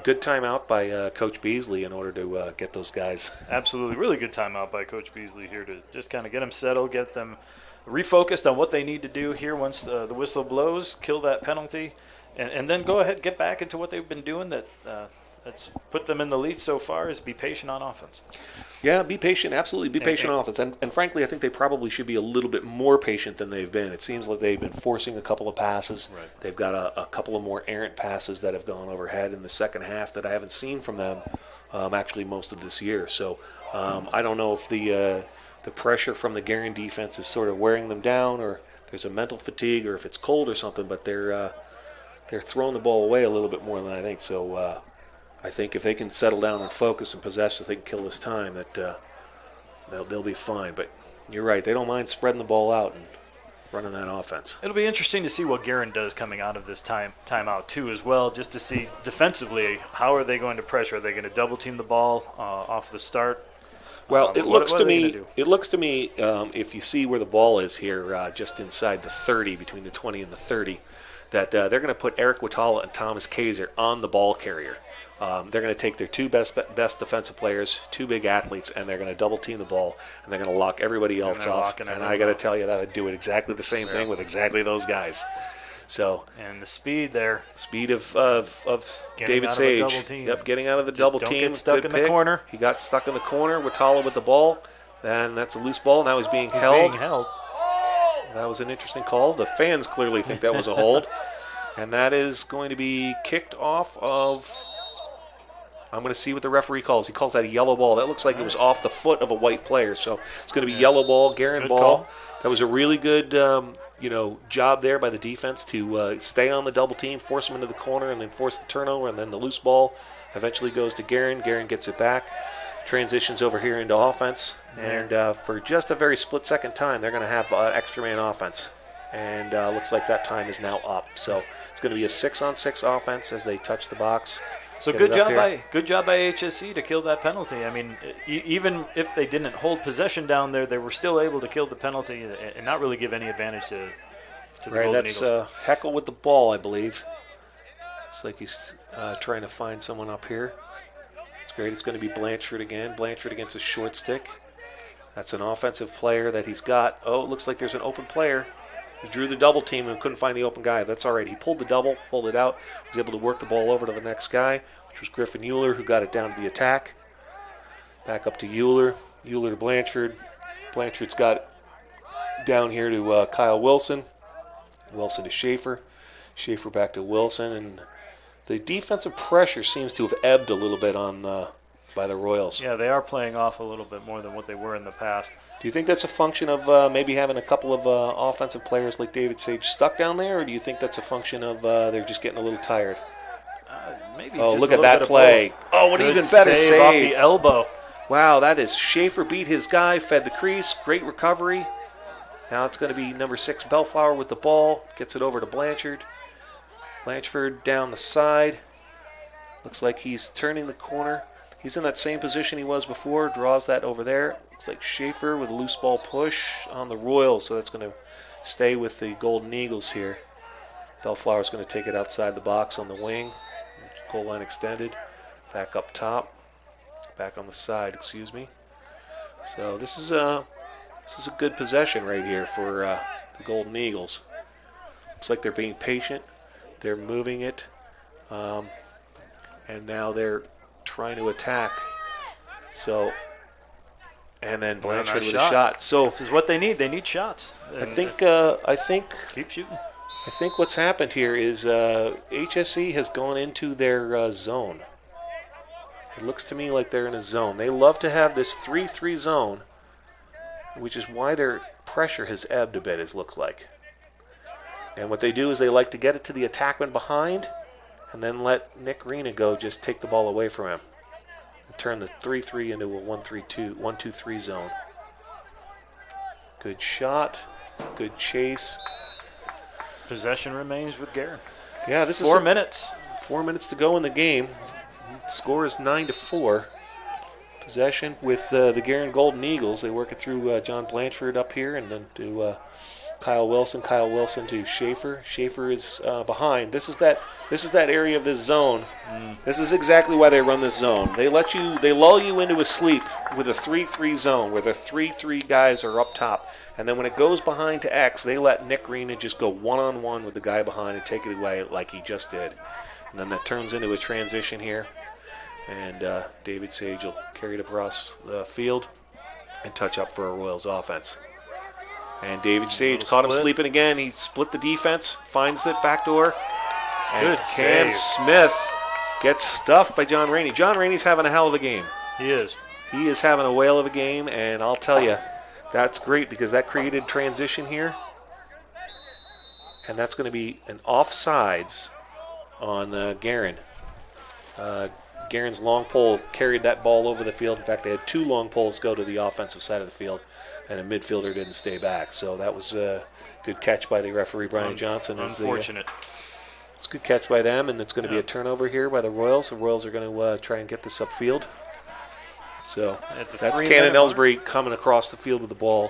good timeout by Coach Beasley in order to get those guys. Absolutely. Really good timeout by Coach Beasley here to just kind of get them settled, get them refocused on what they need to do here once the whistle blows, kill that penalty, and then go ahead, get back into what they've been doing that's put them in the lead so far, is be patient on offense. Yeah, be patient. Absolutely be patient on offense. And frankly, I think they probably should be a little bit more patient than they've been. It seems like they've been forcing a couple of passes. Right. They've got a couple of more errant passes that have gone overhead in the second half that I haven't seen from them actually most of this year. So I don't know if the pressure from the Guerin defense is sort of wearing them down, or there's a mental fatigue, or if it's cold or something, but they're throwing the ball away a little bit more than I think. So I think if they can settle down and focus and possess, if they can kill this time, that they'll be fine. But you're right, they don't mind spreading the ball out and running that offense. It'll be interesting to see what Guerin does coming out of this timeout too, as well, just to see defensively how are they going to pressure. Are they going to double team the ball off the start? Well, it looks to me, if you see where the ball is here, just inside the 30, between the 20 and the 30, that they're going to put Eric Watala and Thomas Kaiser on the ball carrier. They're going to take their two best defensive players, two big athletes, and they're going to double team the ball, and they're going to lock everybody else off. And I got to tell you that I'd do it exactly the same thing with exactly those guys. So and the speed there, of David Sage. Yep, getting out of the double team. Don't get stuck in the corner. He got stuck in the corner. Watala with the ball, and that's a loose ball. Now he's being held. That was an interesting call. The fans clearly think that was a hold, and that is going to be kicked off of. I'm going to see what the referee calls. He calls that a yellow ball. That looks like it was off the foot of a white player. So it's going to be yellow ball, Guerin good ball. Call. That was a really good, job there by the defense to stay on the double team, force them into the corner, and then force the turnover. And then the loose ball eventually goes to Guerin. Guerin gets it back, transitions over here into offense, and for just a very split-second time, they're going to have extra man offense. And looks like that time is now up. So it's going to be a 6-on-6 offense as they touch the box. So good job by HSC to kill that penalty. I mean, even if they didn't hold possession down there, they were still able to kill the penalty and not really give any advantage to the Golden Eagles. That's Heckel with the ball, I believe. Looks like he's trying to find someone up here. It's great. It's going to be Blanchard again. Blanchard against a short stick. That's an offensive player that he's got. Oh, it looks like there's an open player. He drew the double team and couldn't find the open guy. That's all right. He pulled the double, pulled it out, was able to work the ball over to the next guy, which was Griffin Euler, who got it down to the attack. Back up to Euler. Euler to Blanchard. Blanchard's got it down here to Kyle Wilson. Wilson to Schaefer. Schaefer back to Wilson. And the defensive pressure seems to have ebbed a little bit by the Royals. Yeah, they are playing off a little bit more than what they were in the past. Do you think that's a function of maybe having a couple of offensive players like David Sage stuck down there, or do you think that's a function of they're just getting a little tired? Maybe. Oh, just look a at that play. Oh, an even better save. Off the elbow. Wow, that is Schaefer beat his guy, fed the crease, great recovery. Now it's going to be number 6, Bellflower with the ball. Gets it over to Blanchard. Blanchard down the side. Looks like he's turning the corner. He's in that same position he was before, draws that over there. Looks like Schaefer with a loose ball push on the Royals, so that's going to stay with the Golden Eagles here. Bellflower's going to take it outside the box on the wing. Goal line extended. Back up top. Back on the side, excuse me. So this is a good possession right here for the Golden Eagles. Looks like they're being patient. They're moving it. And now they're trying to attack. So, and then Blanchard with a shot. So this is what they need. They need shots. I think keep shooting. I think what's happened here is HSE has gone into their zone. It looks to me like they're in a zone. They love to have this 3-3 zone, which is why their pressure has ebbed a bit, it looks like. And what they do is they like to get it to the attackman behind and then let Nick Rena go just take the ball away from him. And turn the 3-3 into a 1-2-3 zone. Good shot, good chase. Possession remains with Guerin. Yeah, this is 4 minutes. 4 minutes to go in the game. Score is 9-4. Possession with the Guerin Golden Eagles. They work it through John Blanchard up here and then to Kyle Wilson. Kyle Wilson to Schaefer. Schaefer is behind. This is that area of this zone. This is exactly why they run this zone. They lull you into a sleep with a 3-3 zone where the 3-3 guys are up top. And then when it goes behind to X, they let Nick Rena just go one-on-one with the guy behind and take it away like he just did. And then that turns into a transition here. And David Sage will carry it across the field and touch up for a Royals offense. And David Sage caught him sleeping again. He split the defense, finds it backdoor. And Cam Smith gets stuffed by John Rainey. John Rainey's having a hell of a game. He is. He is having a whale of a game, and I'll tell you, that's great because that created transition here. And that's going to be an offsides on Guerin. Guerin's long pole carried that ball over the field. In fact, they had 2 long poles go to the offensive side of the field, and a midfielder didn't stay back. So that was a good catch by the referee, Brian Johnson. Unfortunate. It's a good catch by them, and it's going to be a turnover here by the Royals. The Royals are going to try and get this upfield. So that's Cannon Ellsbury coming across the field with the ball.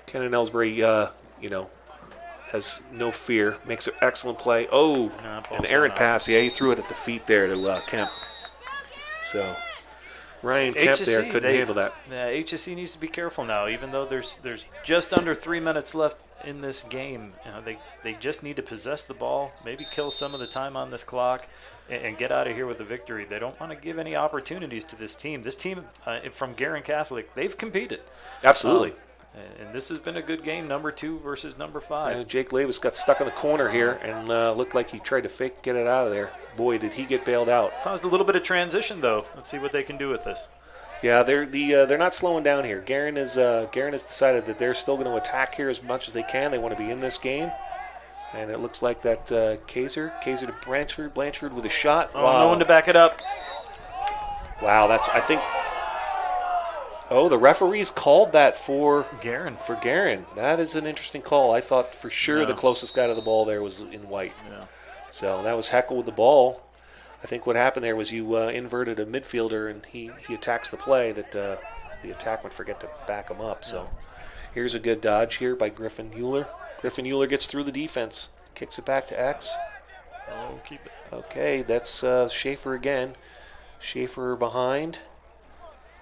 Cannon Ellsbury, has no fear, makes an excellent play. Oh, an errant pass. Yeah, he threw it at the feet there to Kemp. So Ryan Kemp there couldn't handle that. HSC needs to be careful now, even though there's just under 3 minutes left in this game. They just need to possess the ball, maybe kill some of the time on this clock, and get out of here with a victory. They don't want to give any opportunities to this team. This team from Guerin Catholic, they've competed. Absolutely. And this has been a good game, number 2 versus number 5. Jake Lavis got stuck in the corner here and looked like he tried to get it out of there. Boy, did he get bailed out. Caused a little bit of transition, though. Let's see what they can do with this. Yeah, they're not slowing down here. Guerin has decided that they're still going to attack here as much as they can. They want to be in this game. And it looks like that Kaiser to Blanchard with a shot. Oh, wow. No one to back it up. Wow, the referees called that for Guerin. That is an interesting call. I thought for sure the closest guy to the ball there was in white. Yeah. So that was Heckle with the ball. I think what happened there was you inverted a midfielder and he attacks the play that the attack would forget to back him up. So here's a good dodge here by Griffin Euler. Griffin Euler gets through the defense, kicks it back to X. Oh, keep it. Okay, that's Schaefer again. Schaefer behind.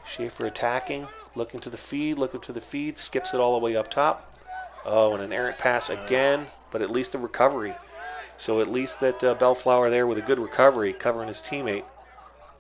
Schaefer attacking, looking to the feed, skips it all the way up top. Oh, and an errant pass again, but at least a recovery. So at least that Bellflower there with a good recovery, covering his teammate.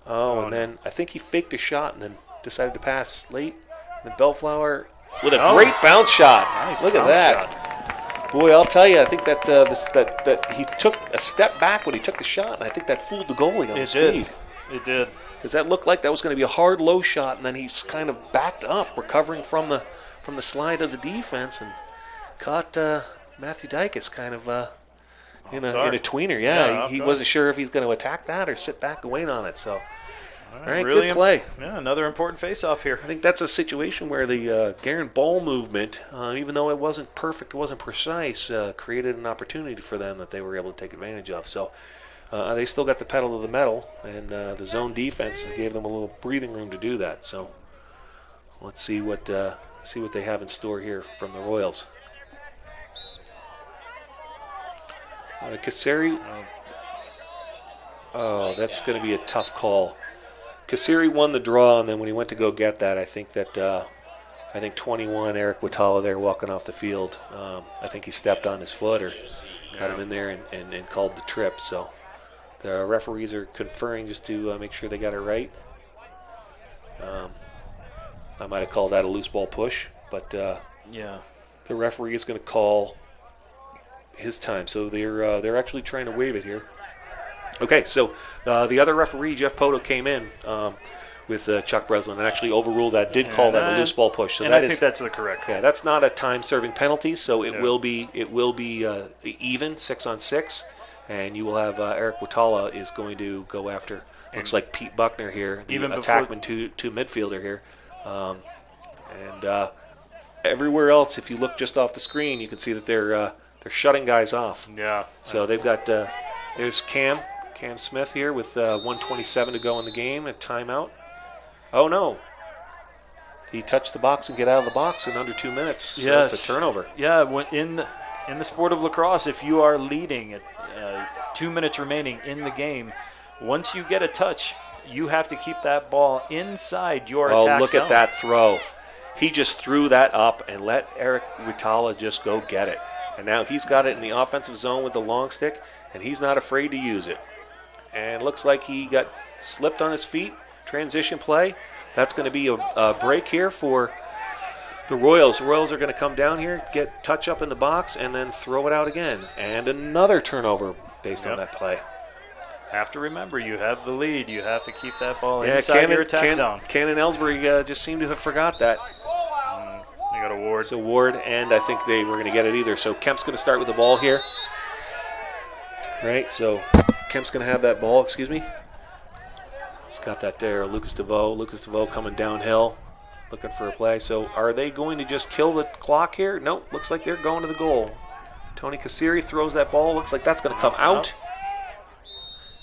And then I think he faked a shot and then decided to pass late. And then Bellflower with a great bounce shot. Nice. Look at that. Boy, I'll tell you, I think that he took a step back when he took the shot, and I think that fooled the goalie on the speed. It did. Because that looked like that was going to be a hard low shot, and then he's kind of backed up, recovering from the slide of the defense, and caught Matthew Dykes kind of in a tweener. Yeah, he wasn't sure if he's going to attack that or sit back and wait on it. So, all right, really good play. Yeah, another important face-off here. I think that's a situation where the Guerin ball movement, even though it wasn't perfect, it wasn't precise, created an opportunity for them that they were able to take advantage of. So. They still got the pedal to the metal, and the zone defense gave them a little breathing room to do that. So let's see what they have in store here from the Royals. Kasseri. Oh, that's going to be a tough call. Kasseri won the draw, and then when he went to go get that, I think 21 Eric Watala there walking off the field. I think he stepped on his foot or got him in there and called the trip. So. The referees are conferring just to make sure they got it right. I might have called that a loose ball push, but the referee is going to call his time. So they're actually trying to waive it here. Okay, so the other referee, Jeff Poto, came in with Chuck Breslin and actually overruled that, did call that a loose ball push. So and I think that's the correct call. Yeah, that's not a time-serving penalty, so it will be even 6-on-6, and you will have Eric Watala is going to go after. Looks like Pete Buckner here, the attackman to midfielder here, and everywhere else, if you look just off the screen, you can see that they're shutting guys off. Yeah. So they've got there's Cam Smith here with 1:27 to go in the game, a timeout. Oh no! He touched the box and get out of the box in under 2 minutes. So yes, it's a turnover. Yeah, in the sport of lacrosse, if you are leading at 2 minutes remaining in the game, once you get a touch, you have to keep that ball inside your attack zone. Oh, look at that throw! He just threw that up and let Eric Watala just go get it. And now he's got it in the offensive zone with the long stick, and he's not afraid to use it. And looks like he got slipped on his feet. Transition play. That's going to be a break here for the Royals. The Royals are going to come down here, get touch up in the box, and then throw it out again. And another turnover based on that play. Have to remember, you have the lead. You have to keep that ball inside your attack zone. Cannon Ellsbury just seemed to have forgot that. They got a Ward. It's a Ward, and I think they were going to get it either. So Kemp's going to start with the ball here. Right, so Kemp's going to have that ball, excuse me. He's got that there, Lucas DeVoe. Lucas DeVoe coming downhill, looking for a play. So are they going to just kill the clock here? Nope, looks like they're going to the goal. Tony Kasiri throws that ball. Looks like that's going to come out.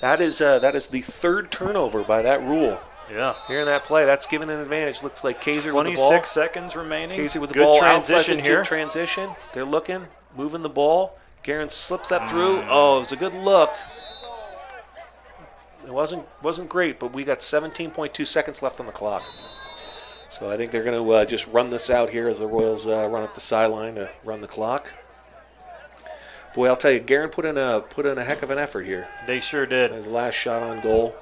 That is the third turnover by that rule. Yeah. Here in that play, that's given an advantage. Looks like Kaiser with the ball. 26 seconds remaining. Kaiser with the Good ball. transition here. Transition. They're looking, moving the ball. Guerin slips that through. Oh, it was a good look. It wasn't great, but we got 17.2 seconds left on the clock. So I think they're going to just run this out here as the Royals run up the sideline to run the clock. Boy, I'll tell you, Guerin put in a heck of an effort here. They sure did. His last shot on goal.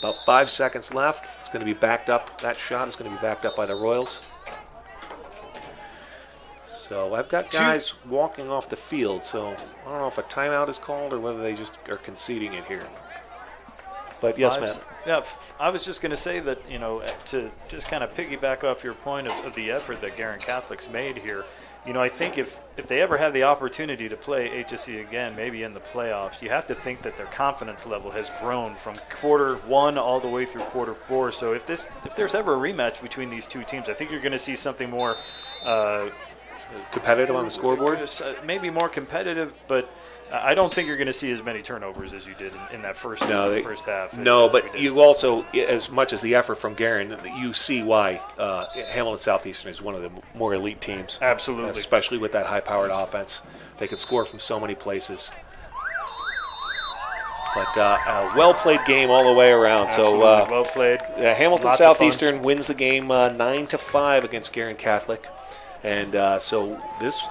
About 5 seconds left. It's going to be backed up. That shot is going to be backed up by the Royals. So I've got guys walking off the field. So I don't know if a timeout is called or whether they just are conceding it here. But yes, Matt. Yeah, I was just going to say that, to just kind of piggyback off your point of the effort that Guerin Catholic's made here, I think if they ever have the opportunity to play HSC again, maybe in the playoffs, you have to think that their confidence level has grown from quarter one all the way through quarter four. So if there's ever a rematch between these two teams, I think you're going to see something more competitive on the scoreboard. Maybe more competitive, but I don't think you're going to see as many turnovers as you did in that first half. No, but you also, as much as the effort from Guerin, you see why Hamilton Southeastern is one of the more elite teams. Absolutely. Especially with that high-powered offense. They can score from so many places. But a well-played game all the way around. Absolutely. So well played. Hamilton Southeastern wins the game 9-5 against Guerin Catholic. And so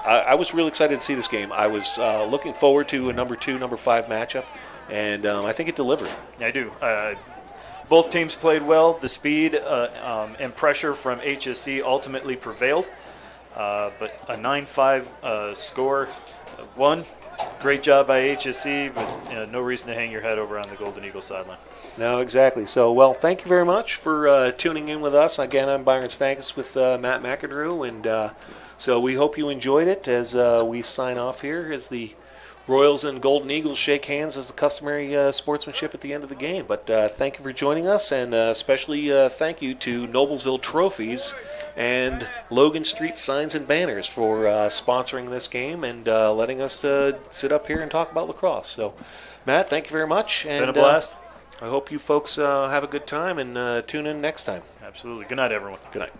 I was really excited to see this game. I was looking forward to a number 2, number 5 matchup, and I think it delivered. I do. Both teams played well. The speed and pressure from HSC ultimately prevailed, but a 9-5 score won. Great job by HSC, but no reason to hang your head over on the Golden Eagle sideline. No, exactly. So, well, thank you very much for tuning in with us. Again, I'm Byron Stankus with Matt McAdrew, and so we hope you enjoyed it as we sign off here as the Royals and Golden Eagles shake hands as the customary sportsmanship at the end of the game. But thank you for joining us, and especially thank you to Noblesville Trophies and Logan Street Signs and Banners for sponsoring this game and letting us sit up here and talk about lacrosse. So, Matt, thank you very much. It's been a blast. I hope you folks have a good time and tune in next time. Absolutely. Good night, everyone. Good night.